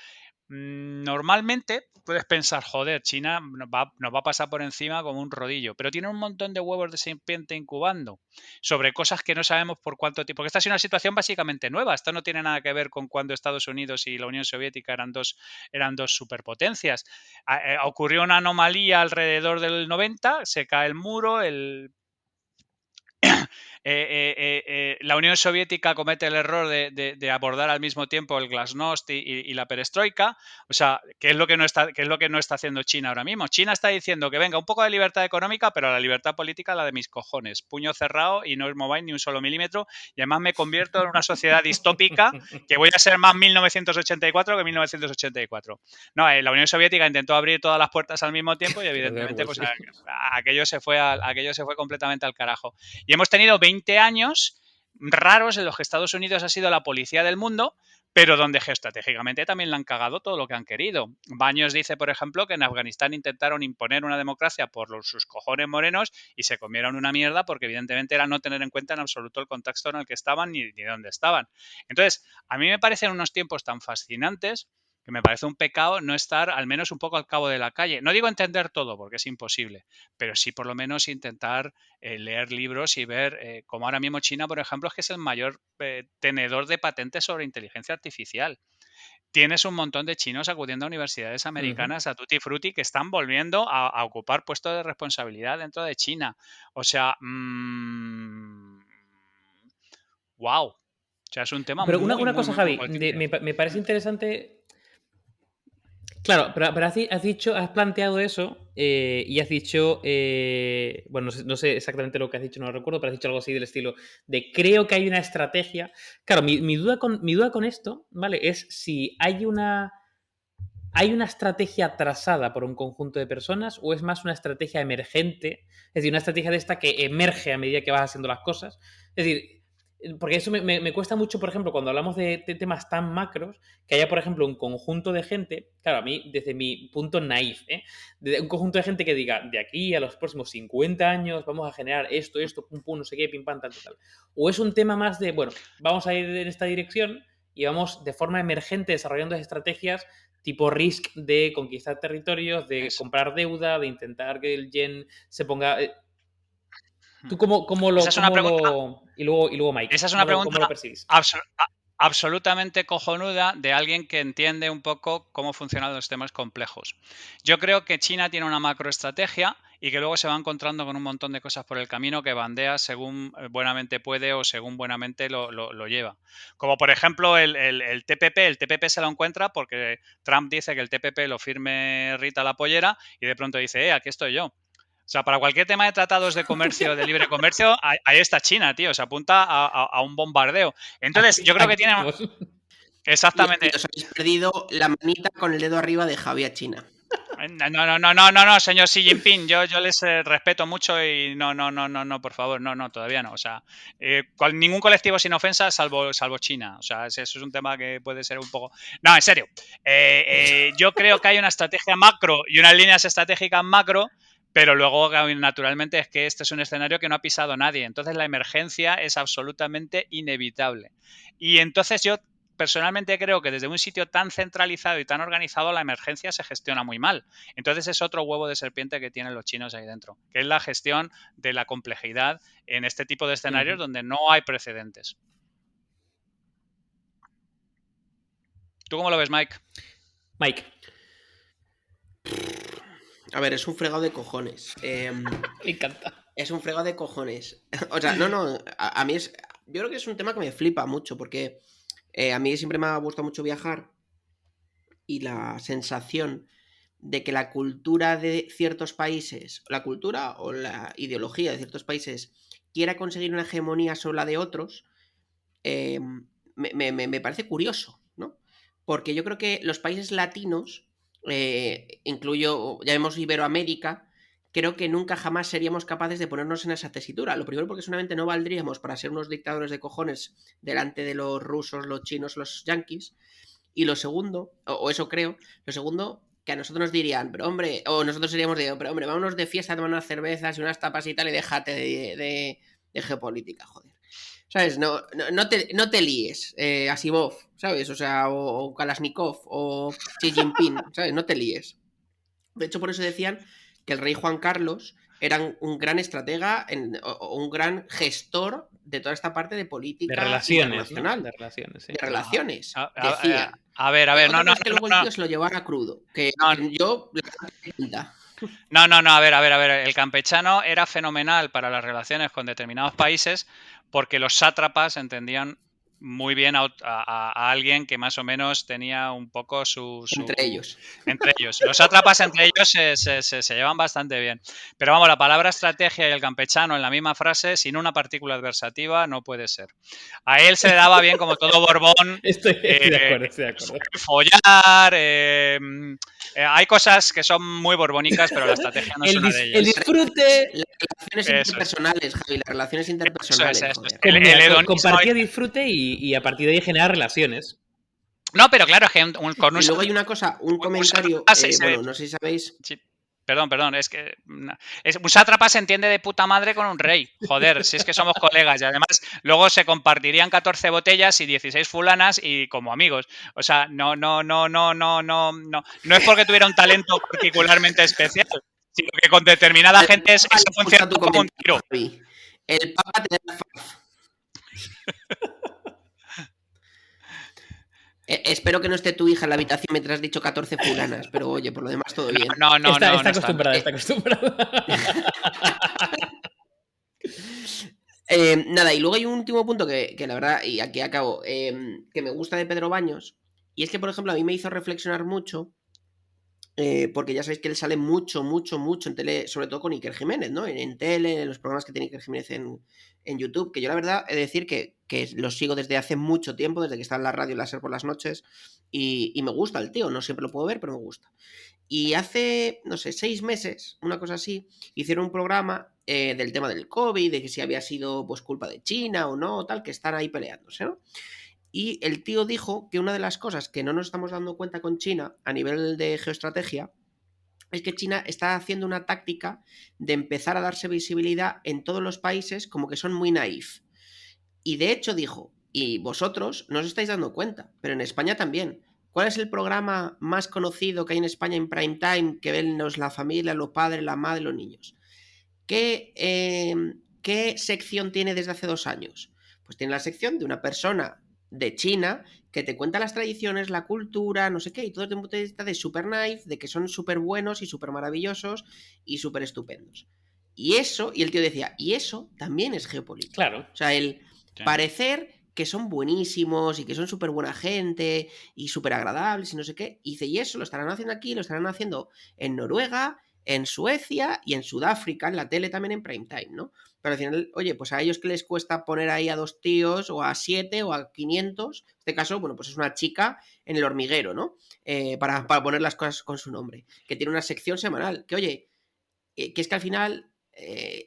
Normalmente puedes pensar, joder, China nos va a pasar por encima como un rodillo, pero tiene un montón de huevos de serpiente incubando sobre cosas que no sabemos por cuánto tiempo. Porque esta es una situación básicamente nueva. Esto no tiene nada que ver con cuando Estados Unidos y la Unión Soviética eran dos superpotencias. Ocurrió una anomalía alrededor del 90, se cae el muro, la Unión Soviética comete el error de abordar al mismo tiempo el glasnost y la perestroika. O sea, ¿qué es lo que no está haciendo China ahora mismo? China está diciendo que venga un poco de libertad económica, pero la libertad política la de mis cojones. Puño cerrado y no os mováis ni un solo milímetro. Y además me convierto en una sociedad distópica que voy a ser más 1984 que 1984. No, la Unión Soviética intentó abrir todas las puertas al mismo tiempo y evidentemente pues, aquello se fue completamente al carajo. Y hemos tenido 20 años raros en los que Estados Unidos ha sido la policía del mundo, pero donde geoestratégicamente también le han cagado todo lo que han querido. Baños dice, por ejemplo, que en Afganistán intentaron imponer una democracia por sus cojones morenos y se comieron una mierda porque evidentemente era no tener en cuenta en absoluto el contexto en el que estaban ni dónde estaban. Entonces, a mí me parecen unos tiempos tan fascinantes que me parece un pecado no estar al menos un poco al cabo de la calle. No digo entender todo, porque es imposible, pero sí por lo menos intentar leer libros y ver como ahora mismo China, por ejemplo, es que es el mayor tenedor de patentes sobre inteligencia artificial. Tienes un montón de chinos acudiendo a universidades americanas a tutti frutti que están volviendo a ocupar puestos de responsabilidad dentro de China. O sea, wow. O sea, es un tema Pero muy, una muy, cosa, muy, muy Javi, potente. me parece interesante. Claro, pero has planteado eso y has dicho, bueno, no sé exactamente lo que has dicho, no lo recuerdo, pero has dicho algo así del estilo de creo que hay una estrategia. Claro, mi duda con esto, ¿vale? Es si hay una estrategia trazada por un conjunto de personas o es más una estrategia emergente, es decir, una estrategia de esta que emerge a medida que vas haciendo las cosas. Es decir, porque eso me cuesta mucho, por ejemplo, cuando hablamos de temas tan macros, que haya, por ejemplo, un conjunto de gente, claro, a mí, desde mi punto naif, de un conjunto de gente que diga, de aquí a los próximos 50 años vamos a generar esto, pum, pum, no sé qué, pim, pam, tal, tal. O es un tema más de, bueno, vamos a ir en esta dirección y vamos de forma emergente desarrollando estrategias tipo Risk de conquistar territorios, de comprar deuda, de intentar que el yen se ponga... ¿Tú cómo lo... Esa es una pregunta. Y luego Mike, Esa es una cómo pregunta lo percibís? absolutamente cojonuda de alguien que entiende un poco cómo funcionan los temas complejos. Yo creo que China tiene una macroestrategia y que luego se va encontrando con un montón de cosas por el camino que bandea según buenamente puede o según buenamente lo lleva. Como por ejemplo el TPP. El TPP se lo encuentra porque Trump dice que el TPP lo firme Rita la pollera y de pronto dice, aquí estoy yo. O sea, para cualquier tema de tratados de comercio, de libre comercio, ahí está China, tío. Se apunta a un bombardeo. Entonces, yo creo que tiene... Exactamente. Y os habéis perdido la manita con el dedo arriba de Javier China. No, señor Xi Jinping, yo les respeto mucho y no, por favor, no, todavía no. O sea, ningún colectivo sin ofensa salvo China. O sea, eso es un tema que puede ser un poco... No, en serio. Yo creo que hay una estrategia macro y unas líneas estratégicas macro, pero luego, naturalmente, es que este es un escenario que no ha pisado nadie. Entonces, la emergencia es absolutamente inevitable. Y entonces yo personalmente creo que desde un sitio tan centralizado y tan organizado la emergencia se gestiona muy mal. Entonces es otro huevo de serpiente que tienen los chinos ahí dentro, que es la gestión de la complejidad en este tipo de escenarios donde no hay precedentes. ¿Tú cómo lo ves, Mike? Mike. A ver, es un fregado de cojones. Me encanta. Es un fregado de cojones. O sea, no, a mí es... Yo creo que es un tema que me flipa mucho porque a mí siempre me ha gustado mucho viajar y la sensación de que la cultura de ciertos países, la cultura o la ideología de ciertos países quiera conseguir una hegemonía sobre la de otros, me parece curioso, ¿no? Porque yo creo que los países latinos, incluyo, ya vemos Iberoamérica, creo que nunca jamás seríamos capaces de ponernos en esa tesitura. Lo primero porque solamente no valdríamos para ser unos dictadores de cojones delante de los rusos, los chinos, los yanquis. Y lo segundo, o eso creo, lo segundo, que a nosotros nos dirían, pero hombre, o nosotros seríamos de, pero hombre, vámonos de fiesta a tomar unas cervezas y unas tapas y tal y déjate de geopolítica, joder. O ¿Sabes? No te líes, Asimov, ¿sabes? O sea, o Kalashnikov, o Xi Jinping, ¿sabes? No te líes. De hecho, por eso decían que el rey Juan Carlos era un gran estratega o un gran gestor de toda esta parte de política relaciones, ¿no? internacional. De relaciones, sí. De relaciones, A decían. ver, Otra no, cosa es que luego el tío se lo llevara crudo. Que yo... No, a ver, el campechano era fenomenal para las relaciones con determinados países porque los sátrapas entendían muy bien a alguien que más o menos tenía un poco su... Entre ellos. Entre ellos. Los sátrapas entre ellos se llevan bastante bien. Pero vamos, la palabra estrategia y el campechano en la misma frase, sin una partícula adversativa, no puede ser. A él se le daba bien, como todo Borbón, Estoy de acuerdo, estoy de acuerdo. follar, hay cosas que son muy borbónicas, pero la estrategia no es una de ellas. El disfrute. Las relaciones interpersonales, Javi, las relaciones interpersonales. Eso es. Joder. El hedonismo compartía disfrute y a partir de ahí generar relaciones. No, pero claro, es que con un... Y luego hay una cosa, un comentario, bueno, no sé si sabéis... Sí. Perdón, es que un sátrapa se entiende de puta madre con un rey. Joder, si es que somos colegas y además luego se compartirían 14 botellas y 16 fulanas y como amigos. O sea, no es porque tuviera un talento particularmente especial, sino que con determinada gente eso funciona como un tiro. El Papa te da faz. Espero que no esté tu hija en la habitación mientras has dicho 14 fulanas, pero oye, por lo demás todo bien. Está acostumbrada, está acostumbrada. Nada, y luego hay un último punto que la verdad, y aquí acabo, que me gusta de Pedro Baños, y es que, por ejemplo, a mí me hizo reflexionar mucho, porque ya sabéis que él sale mucho en tele, sobre todo con Iker Jiménez, ¿no? En tele, en los programas que tiene Iker Jiménez en YouTube, que yo la verdad he de decir que los sigo desde hace mucho tiempo, desde que está en la radio, en la SER por las noches, y me gusta el tío, no siempre lo puedo ver, pero me gusta. Y hace, no sé, 6 meses, una cosa así, hicieron un programa del tema del COVID, de que si había sido pues culpa de China o no, tal, que están ahí peleándose, ¿no? Y el tío dijo que una de las cosas que no nos estamos dando cuenta con China a nivel de geoestrategia es que China está haciendo una táctica de empezar a darse visibilidad en todos los países como que son muy naif. Y de hecho dijo, y vosotros no os estáis dando cuenta, pero en España también. ¿Cuál es el programa más conocido que hay en España en prime time que ven la familia, los padres, la madre, los niños? ¿Qué sección tiene desde hace 2 años? Pues tiene la sección de una persona de China que te cuenta las tradiciones, la cultura, no sé qué, y todo desde un punto de vista de super nice, de que son súper buenos y súper maravillosos y súper estupendos. Y eso, y el tío decía, y eso también es geopolítica. Claro. O sea, el parecer que son buenísimos y que son súper buena gente y súper agradables y no sé qué. Y dice, y eso lo estarán haciendo aquí, lo estarán haciendo en Noruega, en Suecia y en Sudáfrica, en la tele también en prime time, ¿no? Pero al final, oye, pues a ellos que les cuesta poner ahí a 2 tíos o a 7 o a 500, en este caso, bueno, pues es una chica en El Hormiguero, ¿no? Para poner las cosas con su nombre, que tiene una sección semanal, que oye, que es que al final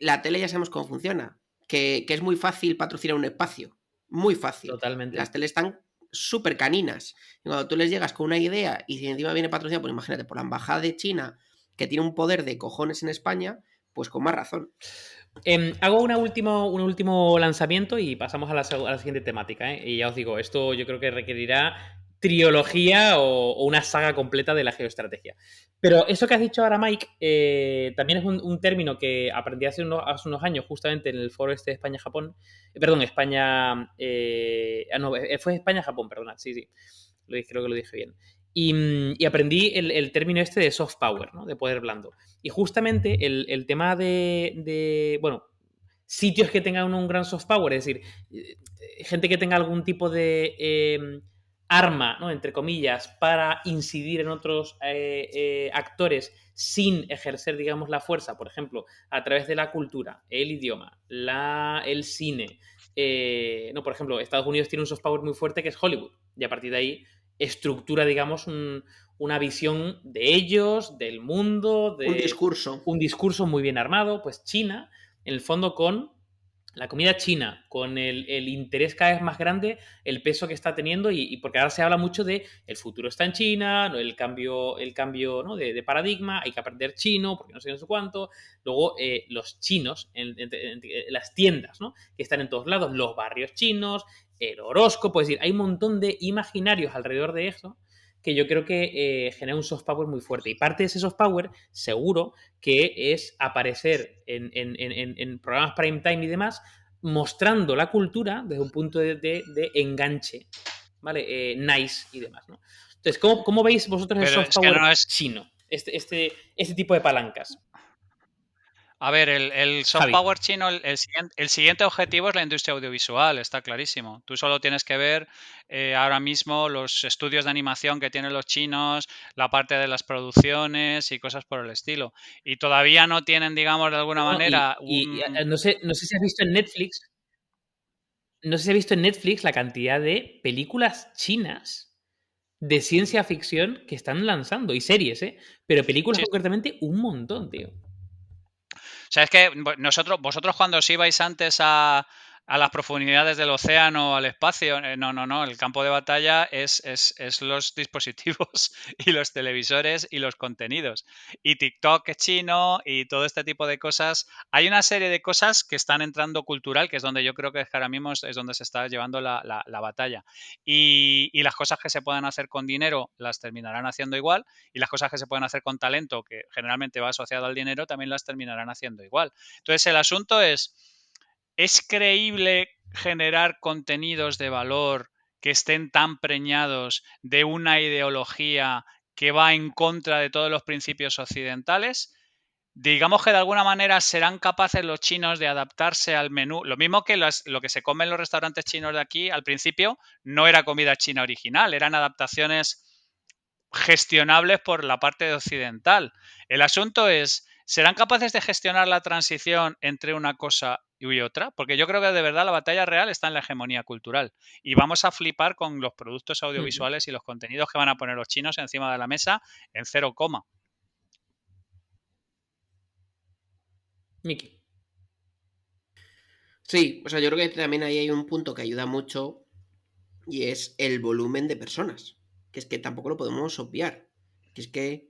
la tele ya sabemos cómo funciona, que es muy fácil patrocinar un espacio, muy fácil. Totalmente. Las teles están súper caninas. Y cuando tú les llegas con una idea y si encima viene patrocinado, pues imagínate, por la embajada de China, que tiene un poder de cojones en España, pues con más razón. Hago un último lanzamiento y pasamos a la siguiente temática, ¿eh? Y ya os digo, esto yo creo que requerirá trilogía o una saga completa de la geoestrategia. Pero eso que has dicho ahora, Mike, también es un término que aprendí hace unos años justamente en el foro este de España-Japón. Perdón, España... no, fue España-Japón, perdona, sí. Creo que lo dije bien. Y aprendí el término este de soft power, ¿no? De poder blando. Y justamente el tema de bueno, sitios que tengan un gran soft power, es decir, gente que tenga algún tipo de arma, ¿no? Entre comillas, para incidir en otros actores sin ejercer, digamos, la fuerza, por ejemplo, a través de la cultura, el idioma, el cine. No, por ejemplo, Estados Unidos tiene un soft power muy fuerte que es Hollywood, y a partir de ahí estructura, digamos, una visión de ellos, del mundo, de un discurso muy bien armado. Pues China, en el fondo, con la comida china, con el interés cada vez más grande, el peso que está teniendo, y porque ahora se habla mucho de el futuro está en China, ¿no? el cambio, ¿no? de paradigma, hay que aprender chino, porque no sé, no sé cuánto. Luego, los chinos, las tiendas, ¿no? Que están en todos lados, los barrios chinos, el horóscopo, es decir, hay un montón de imaginarios alrededor de eso que yo creo que genera un soft power muy fuerte. Y parte de ese soft power, seguro, que es aparecer en programas prime time y demás, mostrando la cultura desde un punto de enganche, ¿vale? Nice y demás, ¿no? Entonces, ¿cómo veis vosotros el Pero soft es que power no es... chino? Este tipo de palancas. A ver, el soft Javi. power chino, el siguiente objetivo es la industria audiovisual, está clarísimo. Tú solo tienes que ver ahora mismo los estudios de animación que tienen los chinos, la parte de las producciones y cosas por el estilo. Y todavía no tienen, digamos, de alguna ¿No? manera No sé si has visto en Netflix, no sé si has visto en Netflix la cantidad de películas chinas de ciencia ficción que están lanzando, y series, ¿eh? Pero películas Sí. concretamente un montón, tío. O sea, es que vosotros cuando os ibais antes a las profundidades del océano, al espacio, no, el campo de batalla es los dispositivos y los televisores y los contenidos. Y TikTok es chino y todo este tipo de cosas. Hay una serie de cosas que están entrando cultural, que es donde yo creo que ahora mismo es donde se está llevando la batalla. Y las cosas que se puedan hacer con dinero las terminarán haciendo igual, y las cosas que se pueden hacer con talento, que generalmente va asociado al dinero, también las terminarán haciendo igual. Entonces, el asunto ¿es creíble generar contenidos de valor que estén tan preñados de una ideología que va en contra de todos los principios occidentales? Digamos que de alguna manera serán capaces los chinos de adaptarse al menú. Lo mismo que lo que se come en los restaurantes chinos de aquí, al principio no era comida china original, eran adaptaciones gestionables por la parte occidental. El asunto ¿serán capaces de gestionar la transición entre una cosa y otra? Porque yo creo que de verdad la batalla real está en la hegemonía cultural. Y vamos a flipar con los productos audiovisuales y los contenidos que van a poner los chinos encima de la mesa en 0, Miki. Sí, o sea, yo creo que también ahí hay un punto que ayuda mucho y es el volumen de personas, que es que tampoco lo podemos obviar, que es que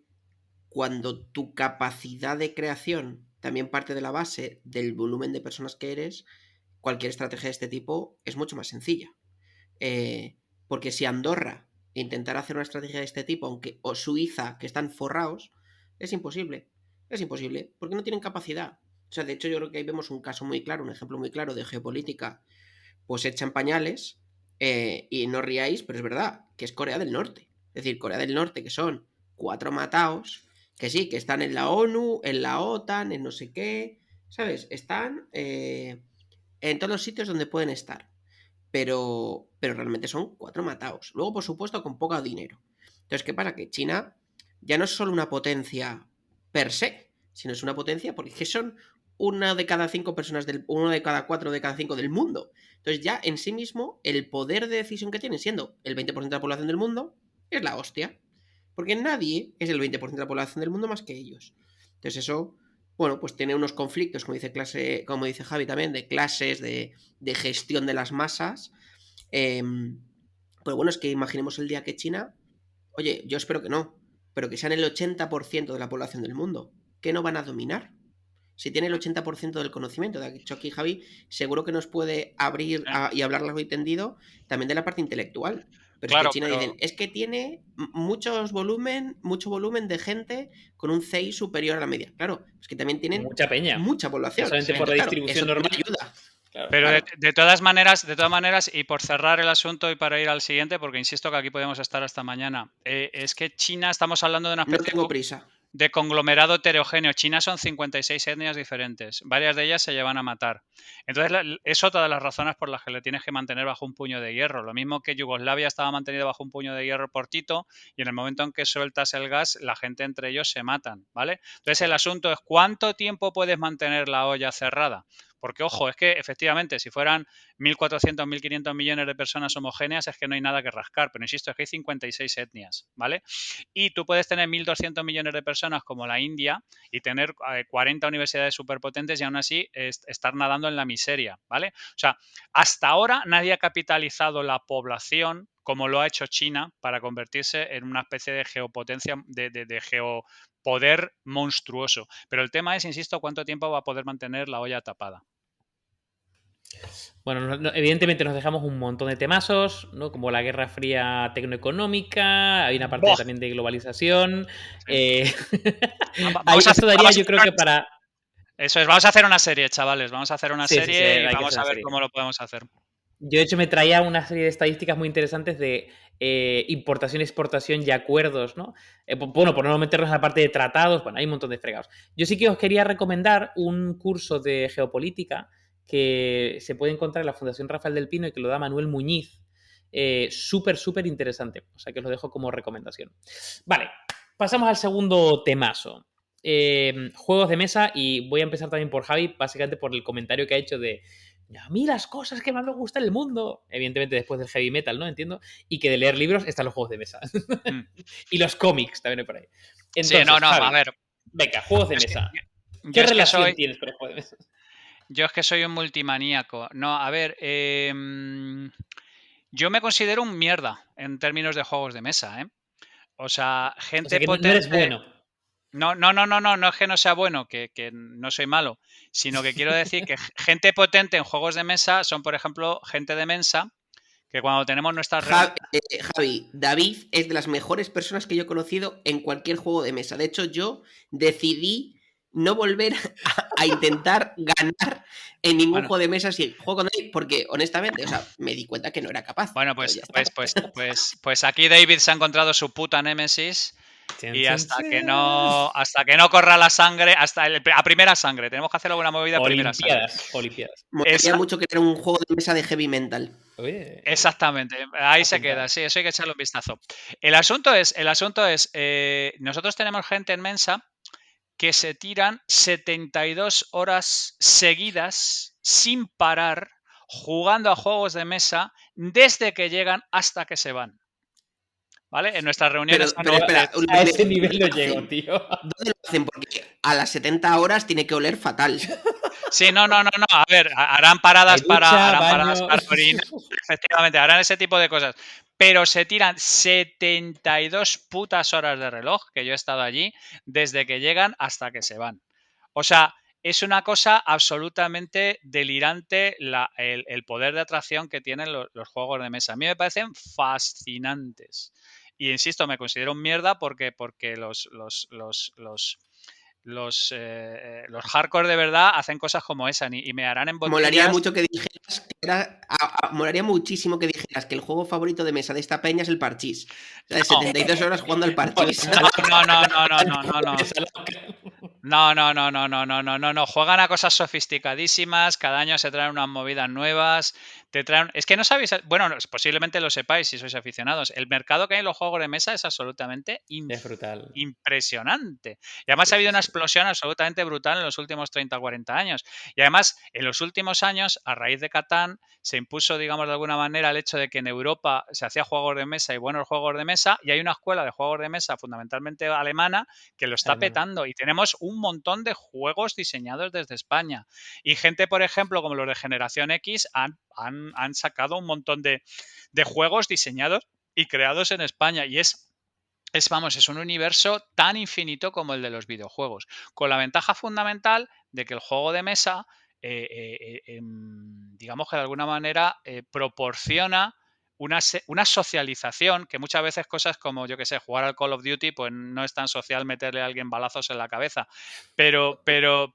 cuando tu capacidad de creación también parte de la base del volumen de personas que eres, cualquier estrategia de este tipo es mucho más sencilla. Porque si Andorra intentara hacer una estrategia de este tipo, o Suiza, que están forrados, es imposible. Es imposible, porque no tienen capacidad. O sea, de hecho, yo creo que ahí vemos un caso muy claro, un ejemplo muy claro de geopolítica, pues hecha en pañales, y no ríais, pero es verdad, que es Corea del Norte. Es decir, Corea del Norte, que son 4 mataos, que sí, que están en la ONU, en la OTAN, en no sé qué, ¿sabes? Están en todos los sitios donde pueden estar, pero realmente son 4 mataos. Luego, por supuesto, con poco dinero. Entonces, ¿qué pasa? Que China ya no es solo una potencia per se, sino es una potencia porque es que son una de cada 5 personas, uno de cada 4 de cada 5 del mundo. Entonces, ya en sí mismo, el poder de decisión que tienen, siendo el 20% de la población del mundo, es la hostia. Porque nadie es el 20% de la población del mundo más que ellos. Entonces, eso, bueno, pues tiene unos conflictos, como dice Javi también, de clases, de gestión de las masas. Pero bueno, es que imaginemos el día que China, oye, yo espero que no, pero que sean el 80% de la población del mundo, que no van a dominar. Si tiene el 80% del conocimiento, de hecho aquí Javi seguro que nos puede abrir ¿eh? y hablar largo y tendido también de la parte intelectual. Pero es que Claro, China dicen, pero es que tiene mucho volumen de gente con un CI superior a la media. Claro, es que también tienen Mucha peña. mucha Ya población. solamente por la Entonces, claro, distribución eso también normal. ayuda. Claro. Pero Claro, de todas maneras, y por cerrar el asunto y para ir al siguiente, porque insisto que aquí podemos estar hasta mañana, es que China, estamos hablando de una no especie tengo prisa. de conglomerado heterogéneo. China son 56 etnias diferentes, varias de ellas se llevan a matar. Entonces, es otra de las razones por las que le tienes que mantener bajo un puño de hierro. Lo mismo que Yugoslavia estaba mantenido bajo un puño de hierro por Tito, y en el momento en que sueltas el gas, la gente entre ellos se matan, ¿vale? Entonces, el asunto es ¿cuánto tiempo puedes mantener la olla cerrada? Porque, ojo, es que efectivamente, si fueran 1.400, 1.500 millones de personas homogéneas, es que no hay nada que rascar. Pero insisto, es que hay 56 etnias, ¿vale? Y tú puedes tener 1.200 millones de personas como la India y tener 40 universidades superpotentes y aún así estar nadando en la miseria, ¿vale? O sea, hasta ahora nadie ha capitalizado la población como lo ha hecho China para convertirse en una especie de geopotencia, de geopoder monstruoso. Pero el tema es, insisto, cuánto tiempo va a poder mantener la olla tapada. Bueno, evidentemente nos dejamos un montón de temazos, ¿no? Como la Guerra Fría tecnoeconómica, hay una parte ¡Boh! también de globalización. Sí. Ahí, Vamos a hacer, esto daría, yo creo que para... Eso es, vamos a hacer una serie, chavales. Vamos a hacer una Sí, serie y hay que vamos hacer a una ver serie. cómo lo podemos hacer. Yo, de hecho, me traía una serie de estadísticas muy interesantes de importación, exportación y acuerdos, ¿no? Bueno, por no meternos en la parte de tratados, bueno, hay un montón de fregados. Yo sí que os quería recomendar un curso de geopolítica que se puede encontrar en la Fundación Rafael del Pino y que lo da Manuel Muñiz. Súper interesante. O sea, que os lo dejo como recomendación. Vale, pasamos al segundo temazo. Juegos de mesa, y voy a empezar también por Javi, básicamente por el comentario que ha hecho de a mí las cosas que más me gustan en el mundo, evidentemente después del heavy metal, ¿no? Entiendo, y que de leer libros están los juegos de mesa. Y los cómics también hay por ahí. Entonces, sí, no, Javi, a ver. venga, juegos de mesa. Yo ¿Qué es que relación tienes con los juegos de mesa? Yo es que soy un multimaníaco. No, a ver, yo me considero un mierda en términos de juegos de mesa, ¿eh? O sea, O sea, gente que no eres potente. bueno. No es que no sea bueno, que no soy malo, sino que quiero decir que gente potente en juegos de mesa son, por ejemplo, gente de Mensa, que cuando tenemos nuestras Javi, David es de las mejores personas que yo he conocido en cualquier juego de mesa. De hecho, yo decidí no volver a intentar ganar en ningún Bueno, juego de mesa si juego con él, porque honestamente, o sea, me di cuenta que no era capaz. bueno, Pero ya está. pues aquí David se ha encontrado su puta némesis. Chan, Y chan, hasta que chan. no corra la sangre, a primera sangre, tenemos que hacer alguna movida a primera sangre. Olimpiadas. Molaría mucho crear un juego de mesa de heavy mental. Oye, Exactamente, ahí se apuntado. queda, sí, eso hay que echarle un vistazo. El asunto es, nosotros tenemos gente en Mensa que se tiran 72 horas seguidas sin parar jugando a juegos de mesa desde que llegan hasta que se van. ¿Vale? En nuestras reuniones Pero espera, A ese nivel ¿dónde no lo llego, hacen? tío. ¿Dónde lo hacen? Porque a las 70 horas tiene que oler fatal. Sí, no. A ver, Hay ducha, harán paradas baño. para orinar, efectivamente, harán ese tipo de cosas. Pero se tiran 72 putas horas de reloj, que yo he estado allí, desde que llegan hasta que se van. O sea, es una cosa absolutamente delirante el poder de atracción que tienen los juegos de mesa. A mí me parecen fascinantes. Y insisto, me considero un mierda porque los hardcore de verdad hacen cosas como esa y me harán en Molaría botillas. mucho que dijeras que molaría muchísimo que dijeras que el juego favorito de mesa de esta peña es el parchís. O sea, de 72 horas jugando al parchís. No. Juegan a cosas sofisticadísimas. Cada año se traen unas movidas nuevas. Es que no sabéis. Bueno, posiblemente lo sepáis si sois aficionados. El mercado que hay en los juegos de mesa es absolutamente Es brutal. impresionante. Y además Sí, ha habido sí, una sí. explosión absolutamente brutal en los últimos 30 o 40 años. Y además, en los últimos años, a raíz de Catán, se impuso, digamos, de alguna manera el hecho de que en Europa se hacía juegos de mesa y buenos juegos de mesa. Y hay una escuela de juegos de mesa fundamentalmente alemana que lo está petando. Y tenemos un montón de juegos diseñados desde España. Y gente, por ejemplo, como los de Generación X, han sacado un montón de juegos diseñados y creados en España. Y es un universo tan infinito como el de los videojuegos, con la ventaja fundamental de que el juego de mesa, digamos que de alguna manera proporciona una socialización que muchas veces cosas como, yo que sé, jugar al Call of Duty, pues no es tan social meterle a alguien balazos en la cabeza, pero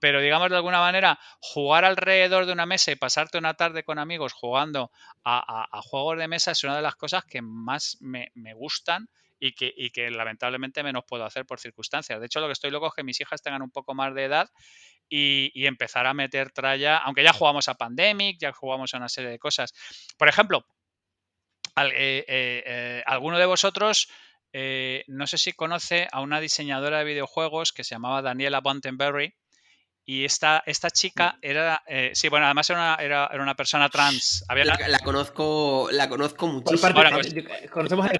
digamos de alguna manera jugar alrededor de una mesa y pasarte una tarde con amigos jugando a juegos de mesa es una de las cosas que más me gustan y que lamentablemente menos puedo hacer por circunstancias. De hecho, lo que estoy loco es que mis hijas tengan un poco más de edad y empezar a meter tralla, aunque ya jugamos a Pandemic, ya jugamos a una serie de cosas. Por ejemplo, alguno de vosotros, no sé si conoce a una diseñadora de videojuegos que se llamaba Daniela Buntenberry Y esta chica era, sí, bueno, además era una persona trans. La conozco Por muchísimo. parte Bueno, conocemos al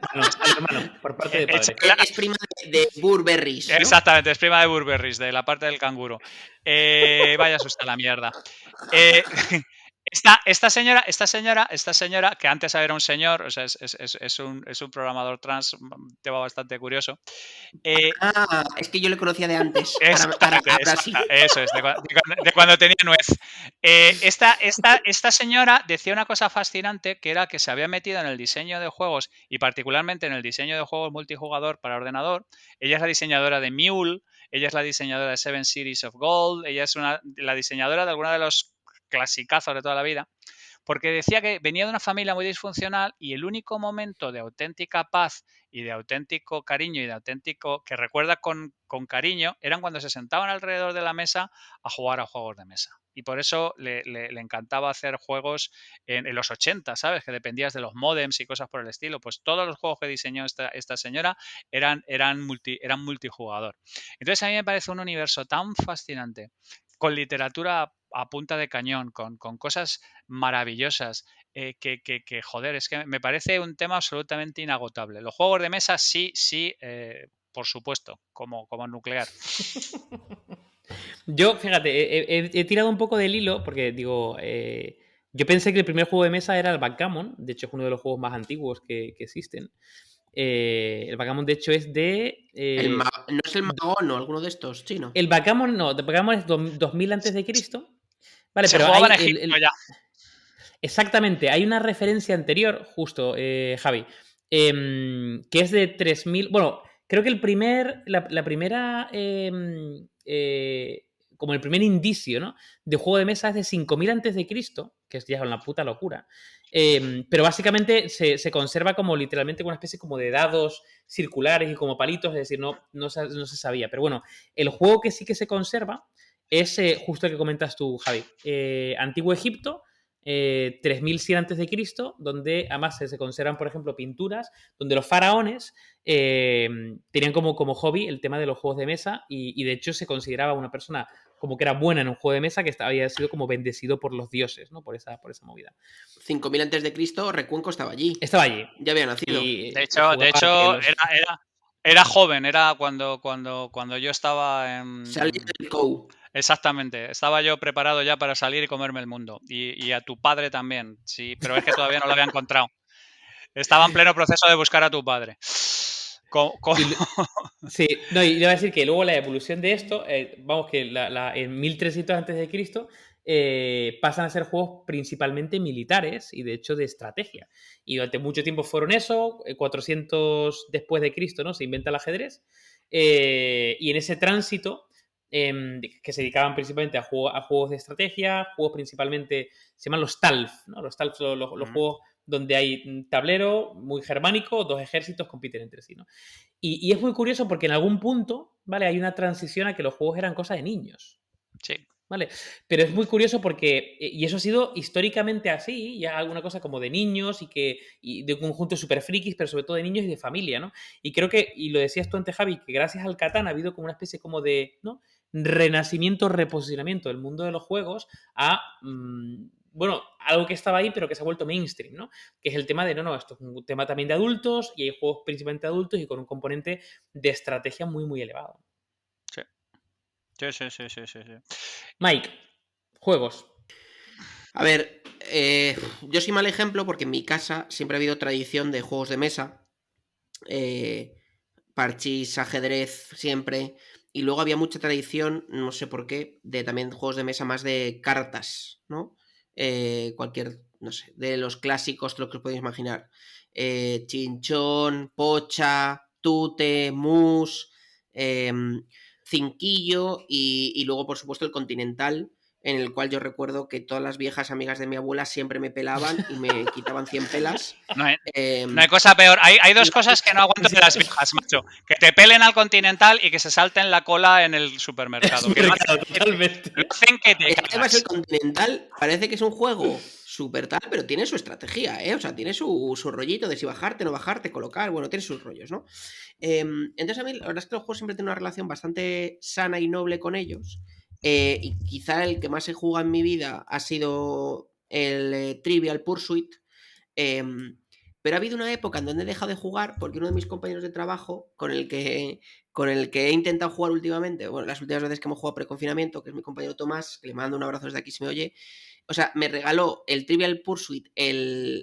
hermano, por parte de padre. Es prima de Burberrys, ¿no? Exactamente, es prima de Burberrys, de la parte del canguro. Vaya susta la mierda. Esta señora, que antes era un señor, o sea, es un programador trans, un tema bastante curioso. Es que yo le conocía de antes. Exactamente, Ahora sí. eso es, de cuando tenía nuez. Esta señora decía una cosa fascinante, que era que se había metido en el diseño de juegos y particularmente en el diseño de juegos multijugador para ordenador. Ella es la diseñadora de Mule, ella es la diseñadora de Seven Cities of Gold, ella es la diseñadora de alguna de los clasicazos de toda la vida, porque decía que venía de una familia muy disfuncional y el único momento de auténtica paz y de auténtico cariño y de auténtico que recuerda con cariño eran cuando se sentaban alrededor de la mesa a jugar a juegos de mesa. Y por eso le encantaba hacer juegos en los 80, ¿sabes? Que dependías de los modems y cosas por el estilo. Pues todos los juegos que diseñó esta señora eran multijugador. Entonces a mí me parece un universo tan fascinante, con literatura a punta de cañón, con cosas maravillosas, joder, es que me parece un tema absolutamente inagotable. Los juegos de mesa sí, por supuesto, como nuclear. Yo, fíjate, he tirado un poco del hilo porque digo, yo pensé que el primer juego de mesa era el Backgammon, de hecho es uno de los juegos más antiguos que existen. El Backgammon, de hecho, es de... ¿No es el Magón o alguno de estos chino? El Backgammon no, el Backgammon es 2000 antes de Cristo. Vale, Se pero jugaba en hay Egipto ya. Exactamente, hay una referencia anterior, justo, Javi, que es de 3000. Bueno, creo que la primera, como el primer indicio, ¿no?, de juego de mesa es de 5000 antes de Cristo, que es ya una puta locura. Pero básicamente se conserva como literalmente una especie como de dados circulares y como palitos, es decir, no se sabía. Pero bueno, el juego que sí que se conserva es justo el que comentas tú, Javi. Antiguo Egipto, 3100 antes de Cristo, donde además se conservan, por ejemplo, pinturas donde los faraones tenían como hobby el tema de los juegos de mesa y de hecho se consideraba una persona como que era buena en un juego de mesa que había sido como bendecido por los dioses, ¿no? Por esa movida. 5000 antes de Cristo, Recuenco estaba allí. Estaba allí. Ya había nacido. De hecho era joven, era cuando yo estaba en... Salía del COU. Exactamente, estaba yo preparado ya para salir y comerme el mundo. Y a tu padre también, sí, pero es que todavía no lo había encontrado. Estaba en pleno proceso de buscar a tu padre. Sí, no, y le voy a decir que luego la evolución de esto, vamos, que en 1300 antes de Cristo pasan a ser juegos principalmente militares y de hecho de estrategia. Y durante mucho tiempo fueron eso, 400 después de Cristo, ¿no?, se inventa el ajedrez. Y en ese tránsito, que se dedicaban principalmente a juegos de estrategia, juegos principalmente, se llaman los TALF, ¿no? Los TALF son los juegos donde hay un tablero muy germánico, dos ejércitos compiten entre sí, ¿no? Y es muy curioso porque en algún punto, ¿vale?, hay una transición a que los juegos eran cosa de niños. Sí. ¿Vale? Pero es muy curioso porque, y eso ha sido históricamente así, ya alguna cosa como de niños y de un conjunto súper frikis, pero sobre todo de niños y de familia, ¿no? Y creo que, y lo decías tú antes, Javi, que gracias al Catán ha habido como una especie como de, ¿no?, renacimiento, reposicionamiento del mundo de los juegos a, bueno, algo que estaba ahí, pero que se ha vuelto mainstream, ¿no? Que es el tema de, esto es un tema también de adultos y hay juegos principalmente de adultos y con un componente de estrategia muy, muy elevado. Sí. Sí. Mike, juegos. A ver, yo soy mal ejemplo porque en mi casa siempre ha habido tradición de juegos de mesa. Parchís, ajedrez, siempre. Y luego había mucha tradición, no sé por qué, de también juegos de mesa más de cartas, ¿no? Cualquier, no sé, de los clásicos, lo que os podéis imaginar. Chinchón, pocha, tute, mus, cinquillo y luego, por supuesto, el continental, en el cual yo recuerdo que todas las viejas amigas de mi abuela siempre me pelaban y me quitaban 100 pelas. No hay cosa peor. Hay dos cosas que no aguanto de las viejas, macho. Que te pelen al continental y que se salten la cola en el supermercado. Totalmente. Lo hacen que te Además, el continental parece que es un juego súper tal, pero tiene su estrategia, ¿eh? O sea, tiene su rollito de si bajarte, no bajarte, colocar, bueno, tiene sus rollos, ¿no? Entonces a mí la verdad es que los juegos siempre tienen una relación bastante sana y noble con ellos. Y quizá el que más he jugado en mi vida ha sido el Trivial Pursuit. Pero ha habido una época en donde he dejado de jugar porque uno de mis compañeros de trabajo, con el que he intentado jugar últimamente, bueno, las últimas veces que hemos jugado pre-confinamiento, que es mi compañero Tomás, que le mando un abrazo desde aquí si me oye, o sea, me regaló el Trivial Pursuit,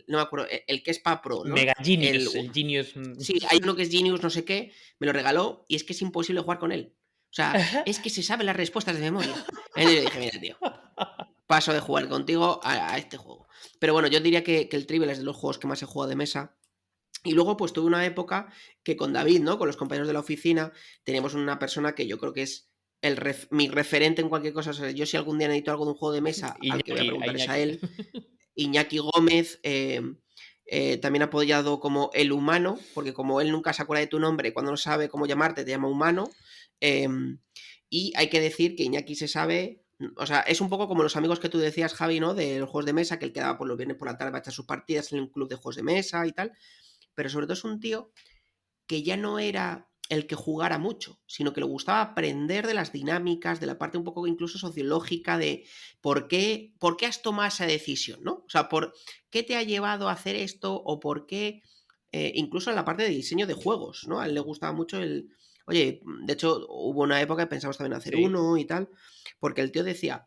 no me acuerdo, el que es para pro, ¿no? Mega Genius, el Genius. Sí, hay uno que es Genius, no sé qué, me lo regaló y es que es imposible jugar con él. O sea, es que se sabe las respuestas de memoria. Entonces yo dije, mira, tío, paso de jugar contigo a este juego. Pero bueno, yo diría que el Trivial es de los juegos que más he jugado de mesa. Y luego, pues tuve una época que con David, ¿no? Con los compañeros de la oficina, teníamos una persona que yo creo que es mi referente en cualquier cosa. O sea, yo si algún día necesito algo de un juego de mesa, al que voy a preguntar es a él. Iñaki Gómez, también apoyado como el humano, porque como él nunca se acuerda de tu nombre, cuando no sabe cómo llamarte, te llama humano. Y hay que decir que Iñaki se sabe, o sea, es un poco como los amigos que tú decías, Javi, ¿no? De los juegos de mesa, que él quedaba por los viernes por la tarde para echar sus partidas en un club de juegos de mesa y tal. Pero sobre todo es un tío que ya no era el que jugara mucho, sino que le gustaba aprender de las dinámicas, de la parte un poco incluso sociológica de por qué has tomado esa decisión, ¿no? O sea, por qué te ha llevado a hacer esto o por qué, incluso en la parte de diseño de juegos, ¿no? A él le gustaba mucho Oye, de hecho, hubo una época que pensamos también hacer uno y tal, porque el tío decía,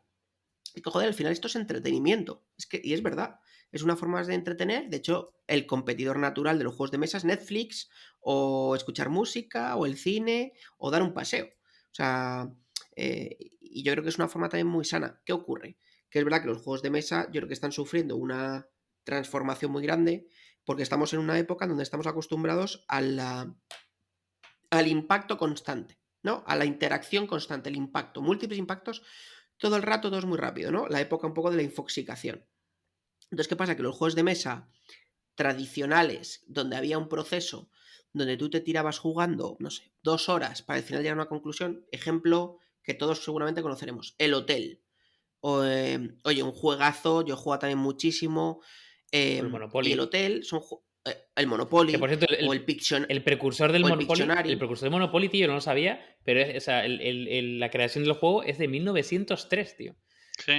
que joder, al final esto es entretenimiento. Y es verdad, es una forma de entretener. De hecho, el competidor natural de los juegos de mesa es Netflix, o escuchar música, o el cine, o dar un paseo. O sea, y yo creo que es una forma también muy sana. ¿Qué ocurre? Que es verdad que los juegos de mesa yo creo que están sufriendo una transformación muy grande porque estamos en una época donde estamos acostumbrados al impacto constante, ¿no? A la interacción constante, el impacto, múltiples impactos todo el rato, todo es muy rápido, ¿no? La época un poco de la infoxicación. Entonces, ¿qué pasa? Que los juegos de mesa tradicionales, donde había un proceso, donde tú te tirabas jugando, no sé, 2 horas para al final llegar a una conclusión, ejemplo que todos seguramente conoceremos, el hotel. Oye, un juegazo, yo he jugado también muchísimo, El y el Monopoly. hotel son el Que por Monopoly cierto, o el el precursor del o el Monopoly, el Pictionary. precursor del Monopoly, tío, yo no lo sabía, pero o sea, la creación del juego es de 1903, tío. Sí.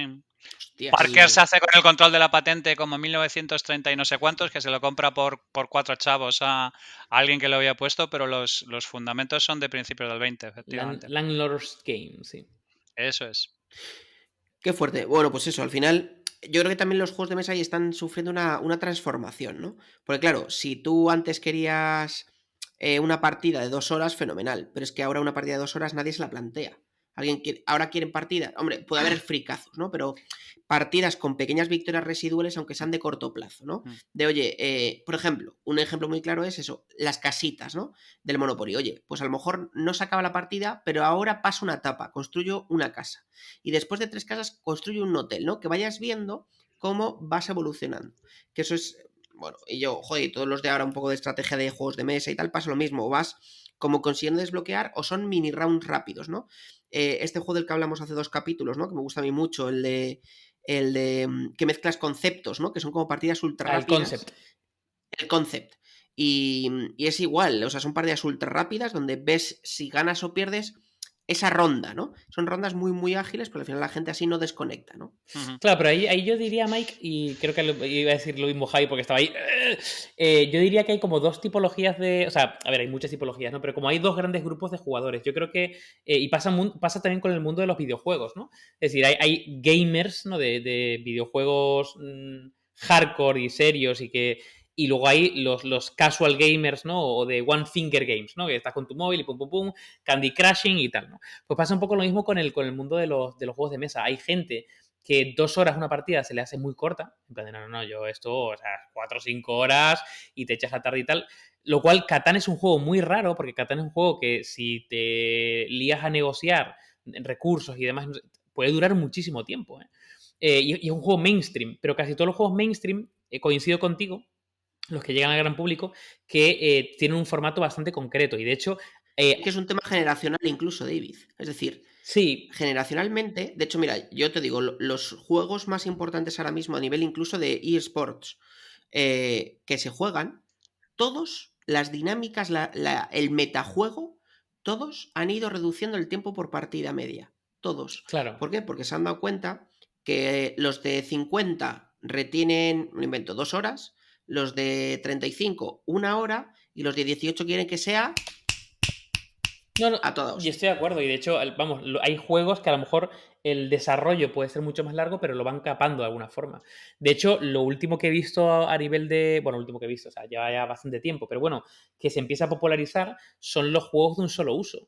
Hostias. Parker se hace con el control de la patente como en 1930 y no sé cuántos, que se lo compra por 4 chavos a alguien que lo había puesto, pero los fundamentos son de principios del 20, efectivamente. Landlord's Game, sí. Eso es. Qué fuerte. Bueno, pues eso, al final, yo creo que también los juegos de mesa ahí están sufriendo una transformación, ¿no? Porque claro, si tú antes querías una partida de 2 horas, fenomenal. Pero es que ahora una partida de 2 horas nadie se la plantea. Ahora quieren partidas. Hombre, puede haber fricazos, ¿no? Pero partidas con pequeñas victorias residuales, aunque sean de corto plazo, ¿no? De, oye, por ejemplo, un ejemplo muy claro es eso, las casitas, ¿no? Del Monopoly. Oye, pues a lo mejor no se acaba la partida, pero ahora paso una etapa, construyo una casa. Y después de 3 casas, construyo un hotel, ¿no? Que vayas viendo cómo vas evolucionando. Que eso es, bueno, y yo, joder, todos los de ahora un poco de estrategia de juegos de mesa y tal, pasa lo mismo. O vas como consiguiendo desbloquear o son mini rounds rápidos, ¿no? Este juego del que hablamos hace 2 capítulos, ¿no? Que me gusta a mí mucho, el de que mezclas conceptos, ¿no? Que son como partidas ultra rápidas. El concept. El concept. Y es igual, o sea, son partidas ultra rápidas donde ves si ganas o pierdes esa ronda, ¿no? Son rondas muy, muy ágiles, pero al final la gente así no desconecta, ¿no? Claro, pero ahí yo diría, Mike, y creo que iba a decir lo mismo Javi porque estaba ahí. Yo diría que hay como 2 tipologías de. O sea, a ver, hay muchas tipologías, ¿no? Pero como hay 2 grandes grupos de jugadores. Yo creo que. Y pasa también con el mundo de los videojuegos, ¿no? Es decir, hay gamers, ¿no? De videojuegos hardcore y serios y que. Y luego hay los casual gamers, ¿no? O de one finger games, ¿no? Que estás con tu móvil y pum, pum, pum, Candy Crushing y tal, ¿no? Pues pasa un poco lo mismo con el mundo de los juegos de mesa. Hay gente que 2 horas una partida se le hace muy corta. En plan, no, yo esto, o sea, 4 o 5 horas y te echas la tarde y tal. Lo cual, Catán es un juego muy raro, porque Catán es un juego que si te lías a negociar recursos y demás, puede durar muchísimo tiempo. Y es un juego mainstream, pero casi todos los juegos mainstream, coincido contigo, los que llegan al gran público, que tienen un formato bastante concreto. Y de hecho. Que es un tema generacional incluso, David. Es decir, sí. Generacionalmente, de hecho, mira, yo te digo, los juegos más importantes ahora mismo a nivel incluso de eSports que se juegan, todos, las dinámicas, el metajuego, todos han ido reduciendo el tiempo por partida media. todos. Claro. ¿Por qué? Porque se han dado cuenta que los de 50 retienen, me invento, 2 horas, los de 35 1 hora y los de 18 quieren que sea No, a toda yo hostia. estoy de acuerdo. Y de hecho, vamos, hay juegos que a lo mejor el desarrollo puede ser mucho más largo, pero lo van capando de alguna forma. De hecho, lo último que he visto a nivel de. Bueno, lo último que he visto, o sea, lleva ya bastante tiempo, pero bueno, que se empieza a popularizar son los juegos de un solo uso.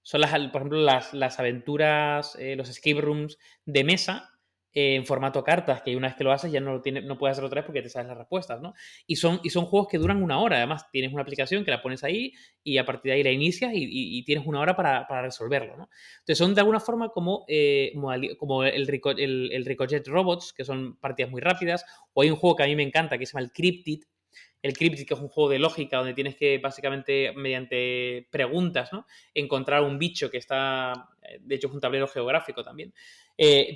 Son por ejemplo, las aventuras, los escape rooms de mesa en formato cartas, que una vez que lo haces ya no puedes hacerlo otra vez porque te sabes las respuestas, ¿no? Y son juegos que duran 1 hora. Además, tienes una aplicación que la pones ahí y a partir de ahí la inicias y tienes 1 hora para resolverlo, ¿no? Entonces, son de alguna forma como el Ricochet Robots, que son partidas muy rápidas, o hay un juego que a mí me encanta que se llama el Cryptid. El Cryptid, que es un juego de lógica donde tienes que básicamente mediante preguntas, ¿no?, encontrar un bicho que está, de hecho es un tablero geográfico también.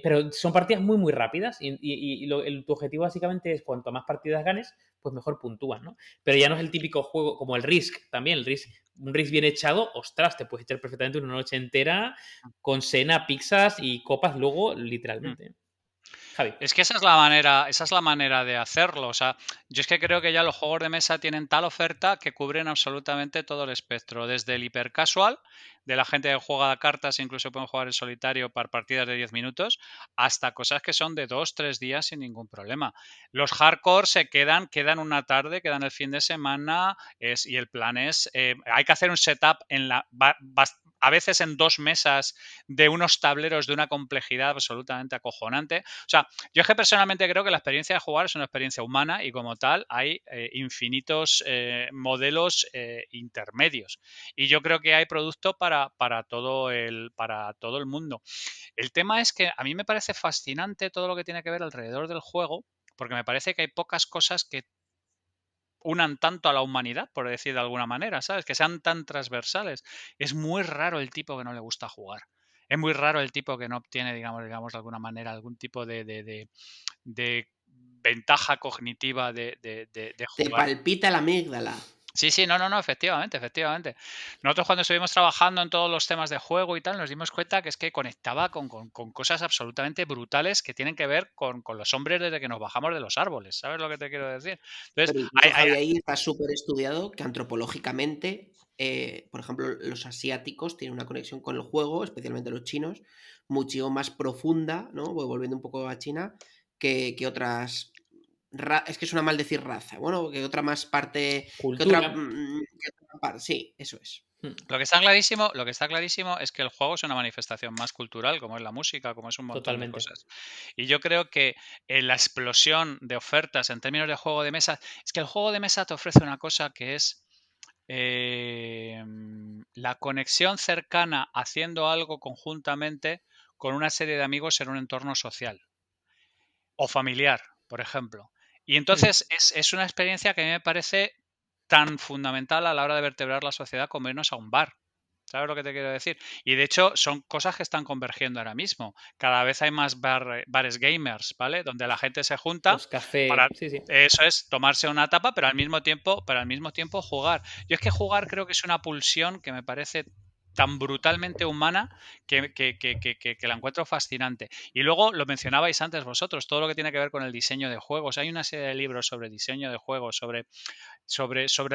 Pero son partidas muy, muy rápidas y tu objetivo básicamente es cuanto más partidas ganes, pues mejor puntúas, ¿no? Pero ya no es el típico juego como el Risk también. Un Risk bien echado, ostras, te puedes echar perfectamente una noche entera con cena, pizzas y copas luego, literalmente. Javi. Es que esa es la manera de hacerlo. O sea, yo es que creo que ya los juegos de mesa tienen tal oferta que cubren absolutamente todo el espectro, desde el hipercasual, de la gente que juega a cartas, incluso pueden jugar en solitario para partidas de 10 minutos, hasta cosas que son de 2, 3 días sin ningún problema. Los hardcore quedan una tarde, quedan el fin de semana, y el plan es, hay que hacer un setup a veces en 2 mesas de unos tableros de una complejidad absolutamente acojonante. O sea, yo es que personalmente creo que la experiencia de jugar es una experiencia humana y como tal hay infinitos modelos intermedios. Y yo creo que hay producto para todo el mundo. El tema es que a mí me parece fascinante todo lo que tiene que ver alrededor del juego, porque me parece que hay pocas cosas que unan tanto a la humanidad, por decir de alguna manera, ¿sabes? Que sean tan transversales. Es muy raro el tipo que no le gusta jugar. Es muy raro el tipo que no obtiene, digamos de alguna manera, algún tipo de ventaja cognitiva de Te jugar. palpita la amígdala. Sí, no, efectivamente. Nosotros cuando estuvimos trabajando en todos los temas de juego y tal, nos dimos cuenta que es que conectaba con cosas absolutamente brutales que tienen que ver con los hombres desde que nos bajamos de los árboles, ¿sabes lo que te quiero decir? Entonces, Pero incluso, Javi, ahí está súper estudiado que antropológicamente, por ejemplo, los asiáticos tienen una conexión con el juego, especialmente los chinos, mucho más profunda, ¿no? Volviendo un poco a China, que otras. Es que suena mal decir raza. Bueno, que otra más parte. Que otra, Cultura. parte. Sí, eso es. lo que está clarísimo es que el juego es una manifestación más cultural, como es la música, como es un montón de Totalmente. cosas. Y yo creo que la explosión de ofertas en términos de juego de mesa, es que el juego de mesa te ofrece una cosa que es la conexión cercana haciendo algo conjuntamente con una serie de amigos en un entorno social o familiar, por ejemplo. Y entonces es una experiencia que a mí me parece tan fundamental a la hora de vertebrar la sociedad como irnos a un bar. ¿Sabes lo que te quiero decir? Y de hecho son cosas que están convergiendo ahora mismo. Cada vez hay más bares gamers, ¿vale? Donde la gente se junta Los cafés. para, Sí, sí. eso es, tomarse una tapa, pero al mismo tiempo jugar. Yo es que jugar creo que es una pulsión que me parece tan brutalmente humana que la encuentro fascinante. Y luego lo mencionabais antes vosotros, todo lo que tiene que ver con el diseño de juegos. Hay una serie de libros sobre diseño de juegos, sobre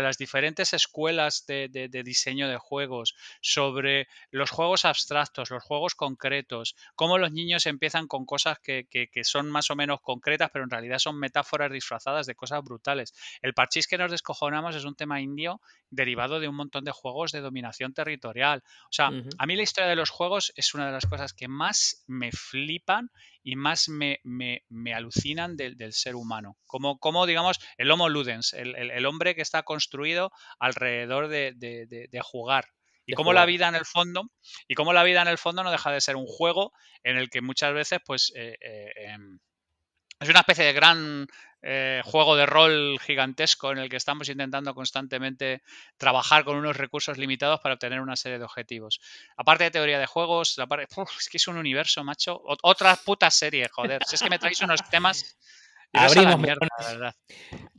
las diferentes escuelas de diseño de juegos, sobre los juegos abstractos, los juegos concretos, cómo los niños empiezan con cosas que son más o menos concretas, pero en realidad son metáforas disfrazadas de cosas brutales. El parchís que nos descojonamos es un tema indio derivado de un montón de juegos de dominación territorial. O sea, a mí la historia de los juegos es una de las cosas que más me flipan y más me alucinan del ser humano. Como, digamos, el Homo Ludens, el hombre que está construido alrededor de jugar. Y De cómo la jugar. vida en el fondo, no deja de ser un juego en el que muchas veces, pues, es una especie de gran juego de rol gigantesco en el que estamos intentando constantemente trabajar con unos recursos limitados para obtener una serie de objetivos. Aparte de teoría de juegos, es que es un universo, macho. Otra puta serie, joder. Si es que me traéis unos temas, iros a la Abrimos mierda, la melones. verdad.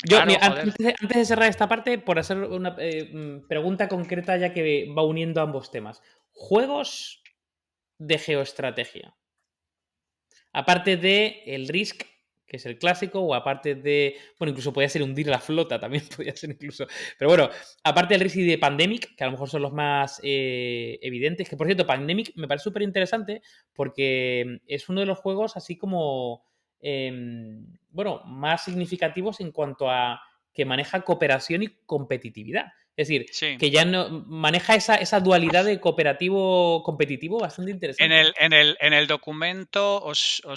Yo, Claro, joder. antes de cerrar esta parte, por hacer una pregunta concreta ya que va uniendo ambos temas. ¿Juegos de geoestrategia? Aparte de el Risk, que es el clásico, o aparte de... Bueno, incluso podía ser hundir la flota, también podía ser incluso... Pero bueno, aparte del Risk y de Pandemic, que a lo mejor son los más evidentes, que por cierto, Pandemic me parece súper interesante porque es uno de los juegos así como... bueno, más significativos en cuanto a que maneja cooperación y competitividad. Es decir, Sí. que ya no maneja esa dualidad de cooperativo-competitivo bastante interesante. En el documento,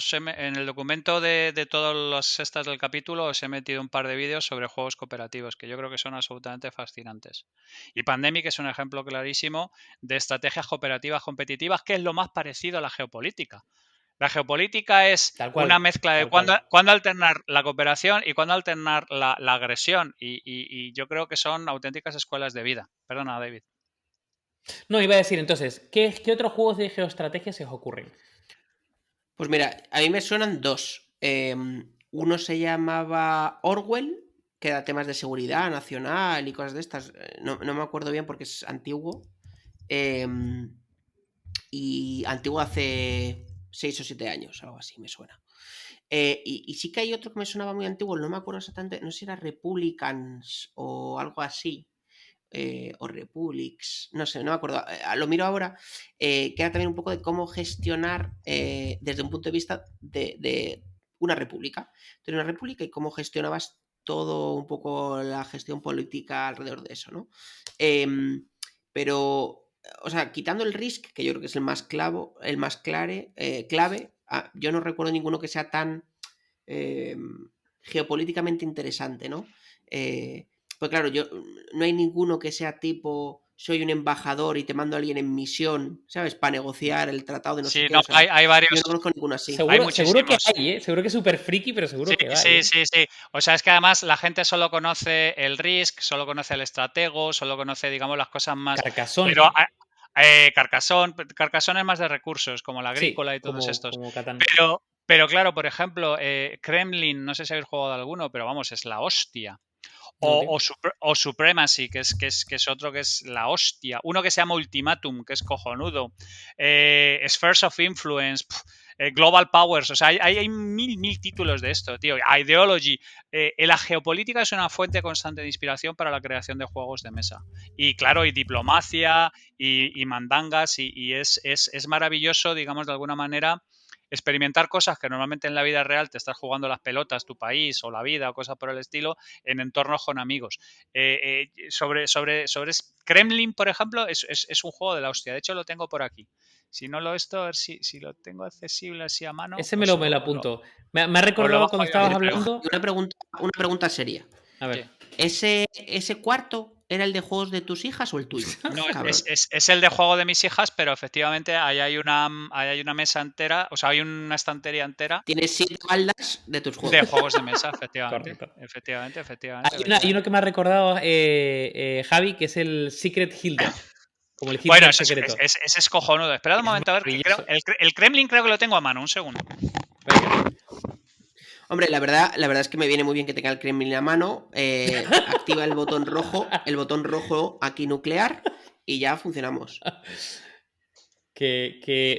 en el documento de todas las estas del capítulo os he metido un par de vídeos sobre juegos cooperativos que yo creo que son absolutamente fascinantes. Y Pandemic es un ejemplo clarísimo de estrategias cooperativas competitivas, que es lo más parecido a la geopolítica. La geopolítica es Tal cual, una mezcla de tal cual. cuándo alternar la cooperación y cuándo alternar la agresión. Y yo creo que son auténticas escuelas de vida. Perdona, David. No, iba a decir entonces, ¿qué otros juegos de geoestrategia se os ocurren? Pues mira, a mí me suenan dos. Uno se llamaba Orwell, que era temas de seguridad nacional y cosas de estas. No me acuerdo bien porque es antiguo. Y antiguo hace 6 o 7 años, algo así me suena. Y sí que hay otro que me sonaba muy antiguo, no me acuerdo exactamente, no sé si era Republicans o algo así. O Republics, no sé, no me acuerdo, lo miro ahora, que era también un poco de cómo gestionar desde un punto de vista de una república. Entonces, una república y cómo gestionabas todo un poco la gestión política alrededor de eso, ¿no? Pero, o sea, quitando el Risk, que yo creo que es el más clave, yo no recuerdo ninguno que sea tan geopolíticamente interesante, ¿no? Pues claro, no hay ninguno que sea tipo, soy un embajador y te mando a alguien en misión, ¿sabes? Para negociar el tratado de no sé Sí, qué. no, O sea, hay yo varios, no conozco ninguno así. hay Seguro que muchísimos. hay, ¿eh? Seguro que es súper friki, pero seguro Sí, que hay, sí, ¿eh? sí, sí. O sea, es que además la gente solo conoce el Risk, solo conoce el estratego, solo conoce, digamos, las cosas más. Pero Carcassonne. Carcassonne es más de recursos, como la Sí, agrícola y todos estos. como Catán. Pero claro, por ejemplo, Kremlin, no sé si habéis jugado alguno, pero vamos, es la hostia. No, tío. O Supremacy, que es otro que es la hostia. Uno que se llama Ultimatum, que es cojonudo. Spheres of Influence. Global Powers. O sea, hay mil títulos de esto, tío. Ideology. La geopolítica es una fuente constante de inspiración para la creación de juegos de mesa. Y claro, y diplomacia y mandangas. Y es maravilloso, digamos, de alguna manera experimentar cosas que normalmente en la vida real te estás jugando las pelotas, tu país o la vida o cosas por el estilo, en entornos con amigos. Sobre Kremlin, por ejemplo, es un juego de la hostia. De hecho, lo tengo por aquí. Si no lo esto, a ver si lo tengo accesible así a mano. Ese me lo apunto. Me ha Os lo recordado bajo cuando y estabas os lo traigo. hablando. Una pregunta seria. A ver. ¿Qué? ¿Ese cuarto era el de juegos de tus hijas o el tuyo? No, Cabrón. es el de juego de mis hijas, pero efectivamente ahí hay una mesa entera, o sea, hay una estantería entera Tienes 7 baldas de tus de juegos. juegos de mesa, efectivamente. Correcto. Hay uno que me ha recordado Javi, que es el Secret Hitler. Como el Hitler Bueno, secreto. ese es cojonudo. Esperad un momento, a ver, que el Kremlin creo que lo tengo a mano, un segundo. Venga. Hombre, la verdad es que me viene muy bien que tenga el Kremlin a mano. Activa el botón rojo aquí nuclear y ya funcionamos.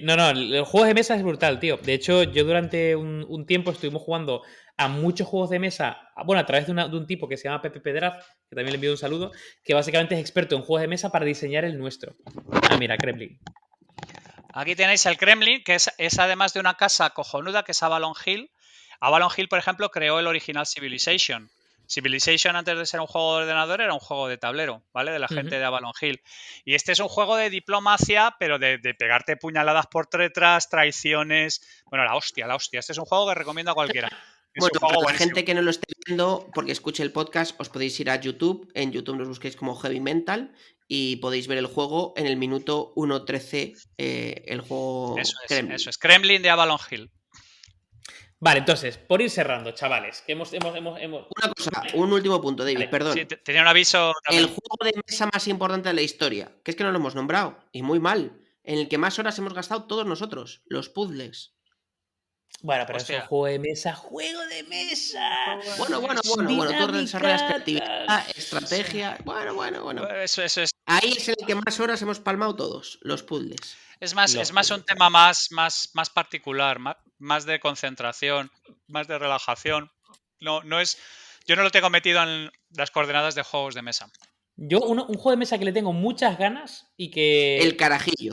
No, los juegos de mesa es brutal, tío. De hecho, yo durante un tiempo estuvimos jugando a muchos juegos de mesa, bueno, a través de un tipo que se llama Pepe Pedraz, que también le envío un saludo, que básicamente es experto en juegos de mesa para diseñar el nuestro. Ah, mira, Kremlin. Aquí tenéis el Kremlin, que es además de una casa cojonuda, que es Avalon Hill. Avalon Hill, por ejemplo, creó el original Civilization. Civilization, antes de ser un juego de ordenador, era un juego de tablero, ¿vale? De la gente de Avalon Hill. Y este es un juego de diplomacia, pero de pegarte puñaladas por detrás, traiciones. Bueno, la hostia. Este es un juego que recomiendo a cualquiera. Es Bueno, un juego para la buenísimo. gente que no lo esté viendo, porque escuche el podcast, os podéis ir a YouTube. En YouTube nos busquéis como Heavy Mental y podéis ver el juego en el minuto 1:13, el juego Kremlin. Eso es. Kremlin de Avalon Hill. Vale, entonces, por ir cerrando, chavales, que hemos... Una cosa, un último punto, David, perdón. Sí, tenía un aviso también. El juego de mesa más importante de la historia, que es que no lo hemos nombrado, y muy mal, en el que más horas hemos gastado todos nosotros, los puzzles. Bueno, pero Hostia. eso es juego de mesa. ¡Juego de mesa! Bueno, tú desarrollas creatividad, estrategia. Bueno. Eso es Ahí es el que más horas hemos palmado todos, los puzzles. Es más un tema más particular, más de concentración, más de relajación. No es. Yo no lo tengo metido en las coordenadas de juegos de mesa. Yo, un juego de mesa que le tengo muchas ganas y que. El carajillo.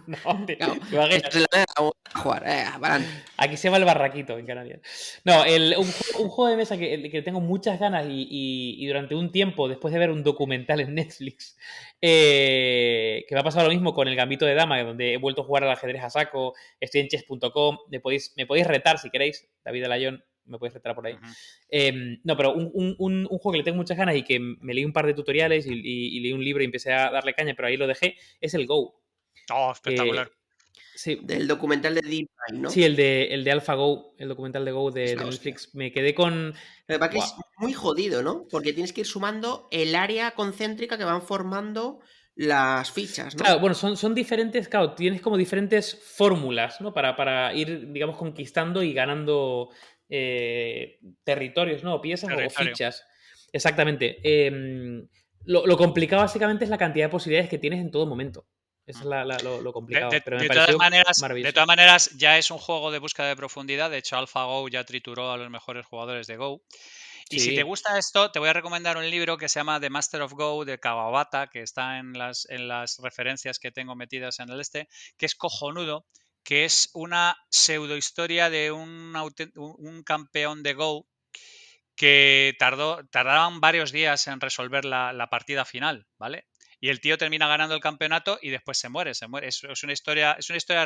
No, Claro, esto se lo voy a jugar. Aquí se va el barraquito en Canarias. No, un juego de mesa que tengo muchas ganas y durante un tiempo, después de ver un documental en Netflix, que me ha pasado lo mismo con el Gambito de Dama, donde he vuelto a jugar al ajedrez a saco, estoy en chess.com, me podéis retar si queréis, David Alayón, me podéis retar por ahí. No, pero un juego que le tengo muchas ganas y que me leí un par de tutoriales y leí un libro y empecé a darle caña, pero ahí lo dejé, es el Go. Oh, espectacular. Sí. Del documental de Deep Mind, ¿no? Sí, el de AlphaGo, el documental de Go de Netflix. Me quedé con. Lo que pasa es muy jodido, ¿no? Porque tienes que ir sumando el área concéntrica que van formando las fichas, ¿no? Claro, bueno, son diferentes, claro, tienes como diferentes fórmulas, ¿no? Para ir, digamos, conquistando y ganando territorios, ¿no? Piezas o fichas. Exactamente. Lo complicado básicamente es la cantidad de posibilidades que tienes en todo momento. Eso es lo complicado. Pero me pareció maravilloso. De todas maneras, ya es un juego de búsqueda de profundidad. De hecho, AlphaGo ya trituró a los mejores jugadores de Go. Y si te gusta esto, te voy a recomendar un libro que se llama The Master of Go de Kawabata, que está en las referencias que tengo metidas en el que es cojonudo, que es una pseudohistoria de un campeón de Go que tardaron varios días en resolver la partida final, ¿vale? Y el tío termina ganando el campeonato y después se muere. Es una historia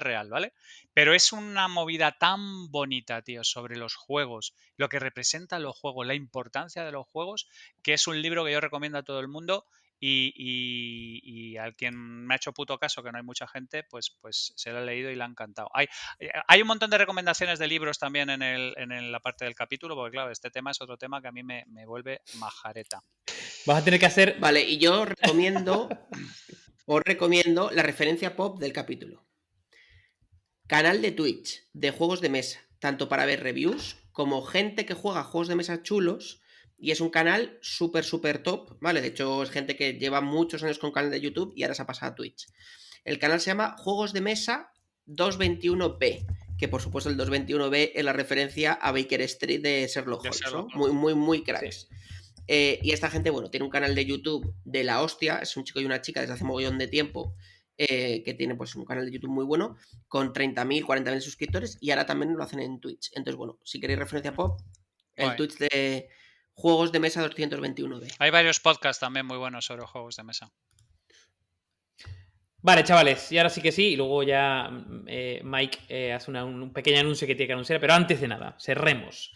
real, ¿vale? Pero es una movida tan bonita, tío, sobre los juegos, lo que representan los juegos, la importancia de los juegos, que es un libro que yo recomiendo a todo el mundo y al quien me ha hecho puto caso, que no hay mucha gente, pues se lo ha leído y le ha encantado. Hay un montón de recomendaciones de libros también en la parte del capítulo, porque claro, este tema es otro tema que a mí me vuelve majareta. Vas a tener que hacer... Vale, y yo os recomiendo la referencia pop del capítulo. Canal de Twitch de juegos de mesa, tanto para ver reviews como gente que juega juegos de mesa chulos. Y es un canal súper top, ¿vale? De hecho, es gente que lleva muchos años con canal de YouTube y ahora se ha pasado a Twitch. El canal se llama Juegos de Mesa 221B, que por supuesto el 221B es la referencia a Baker Street de Sherlock Holmes, ¿no? Muy cracks. Sí. Y esta gente, bueno, tiene un canal de YouTube de la hostia, es un chico y una chica desde hace mogollón de tiempo, que tiene pues un canal de YouTube muy bueno, con 30.000, 40.000 suscriptores, y ahora también lo hacen en Twitch. Entonces, bueno, si queréis referencia pop, el Twitch de Juegos de Mesa 221B. Hay varios podcasts también muy buenos sobre juegos de mesa. Vale, chavales, y ahora sí que sí, y luego ya Mike hace un pequeño anuncio que tiene que anunciar, pero antes de nada, cerremos.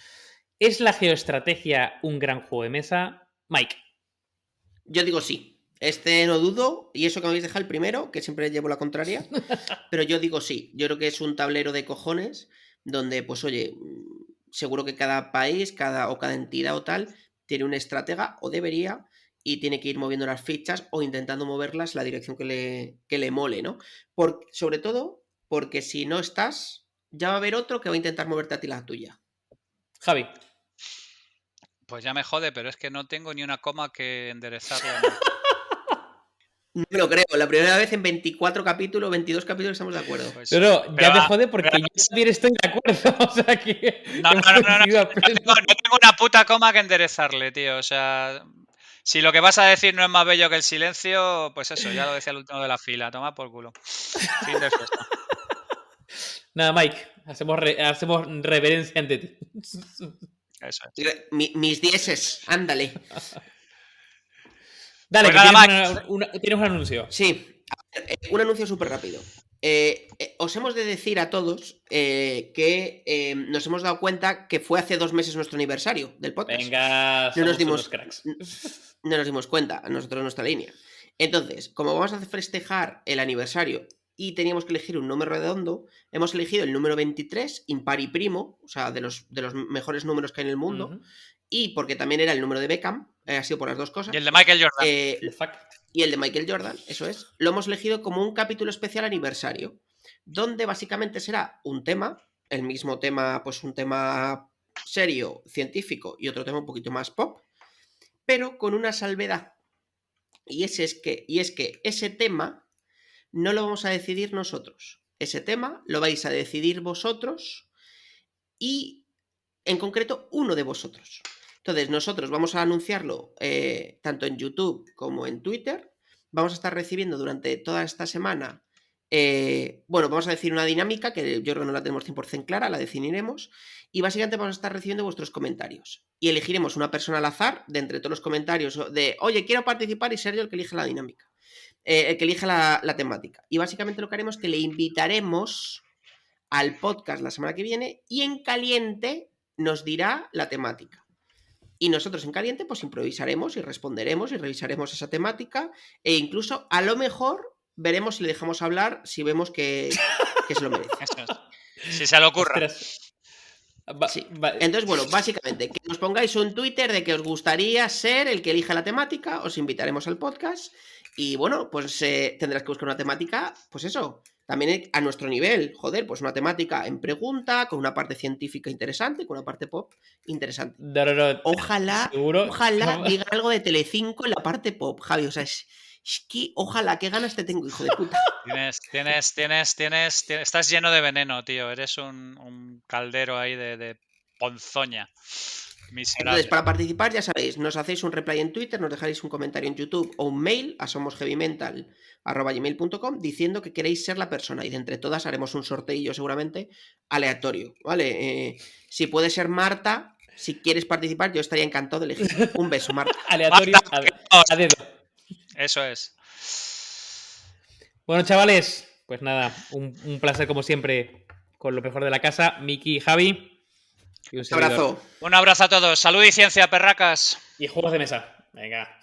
¿Es la geoestrategia un gran juego de mesa? Mike. Yo digo sí. No dudo, y eso que me habéis dejado el primero, que siempre llevo la contraria, pero yo digo sí. Yo creo que es un tablero de cojones donde, pues oye, seguro que cada país, cada entidad o tal, tiene un estratega, o debería, y tiene que ir moviendo las fichas o intentando moverlas la dirección que le mole, ¿no? Sobre todo porque si no estás, ya va a haber otro que va a intentar moverte a ti la tuya. Javi. Pues ya me jode, pero es que no tengo ni una coma que enderezarle. No me lo creo, la primera vez en 24 capítulos, 22 capítulos estamos de acuerdo. Pues, pero ya me jode porque yo también estoy de acuerdo. O sea que. No tengo una puta coma que enderezarle, tío. O sea, si lo que vas a decir no es más bello que el silencio, pues eso, ya lo decía el último de la fila. Toma por culo. Fin de fiesta. Nada, Mike, hacemos reverencia ante ti. Eso es. Mis dieces, ándale. Dale, pues que tienes un anuncio. Sí, un anuncio súper rápido. Os hemos de decir a todos que nos hemos dado cuenta que fue hace 2 meses nuestro aniversario del podcast. Venga, no nos dimos cracks. No nos dimos cuenta, nosotros nuestra línea. Entonces, como vamos a festejar el aniversario y teníamos que elegir un número redondo, hemos elegido el número 23, impar y primo, o sea, de los mejores números que hay en el mundo, y porque también era el número de Beckham, ha sido por las dos cosas. Y el de Michael Jordan. Y el de Michael Jordan, eso es. Lo hemos elegido como un capítulo especial aniversario, donde básicamente será un tema, el mismo tema, pues un tema serio, científico, y otro tema un poquito más pop, pero con una salvedad. Y es que ese tema no lo vamos a decidir nosotros. Ese tema lo vais a decidir vosotros y, en concreto, uno de vosotros. Entonces, nosotros vamos a anunciarlo tanto en YouTube como en Twitter. Vamos a estar recibiendo durante toda esta semana, vamos a decir una dinámica que yo creo que no la tenemos 100% clara, la definiremos. Y básicamente vamos a estar recibiendo vuestros comentarios. Y elegiremos una persona al azar de entre todos los comentarios de, oye, quiero participar, y ser yo el que elige la dinámica. El que elige la temática. Y básicamente lo que haremos es que le invitaremos al podcast la semana que viene y en caliente nos dirá la temática. Y nosotros en caliente pues improvisaremos y responderemos y revisaremos esa temática e incluso a lo mejor veremos si le dejamos hablar, si vemos que se lo merece. Eso es. Si se le ocurra. Sí. Entonces, bueno, básicamente, que nos pongáis un Twitter de que os gustaría ser el que elija la temática, os invitaremos al podcast y bueno, pues tendrás que buscar una temática, pues eso, también a nuestro nivel, joder, pues una temática en pregunta, con una parte científica interesante, con una parte pop interesante. No. Ojalá diga algo de Telecinco en la parte pop, Javi, o sea, es que ojalá, qué ganas te tengo, hijo de puta. Estás lleno de veneno, tío. Eres un caldero ahí de ponzoña. Miserable. Entonces, para participar, ya sabéis, nos hacéis un reply en Twitter, nos dejáis un comentario en YouTube o un mail a somosheavymental@gmail.com diciendo que queréis ser la persona y de entre todas haremos un sorteillo seguramente aleatorio, ¿vale? Si puede ser Marta, si quieres participar, yo estaría encantado de elegir. Un beso, Marta. Aleatorio a dedo. Eso es. Bueno, chavales, pues nada, un placer como siempre con lo mejor de la casa, Miki y Javi. Y un abrazo. Un abrazo a todos. Salud y ciencia, perracas. Y juegos de mesa. Venga.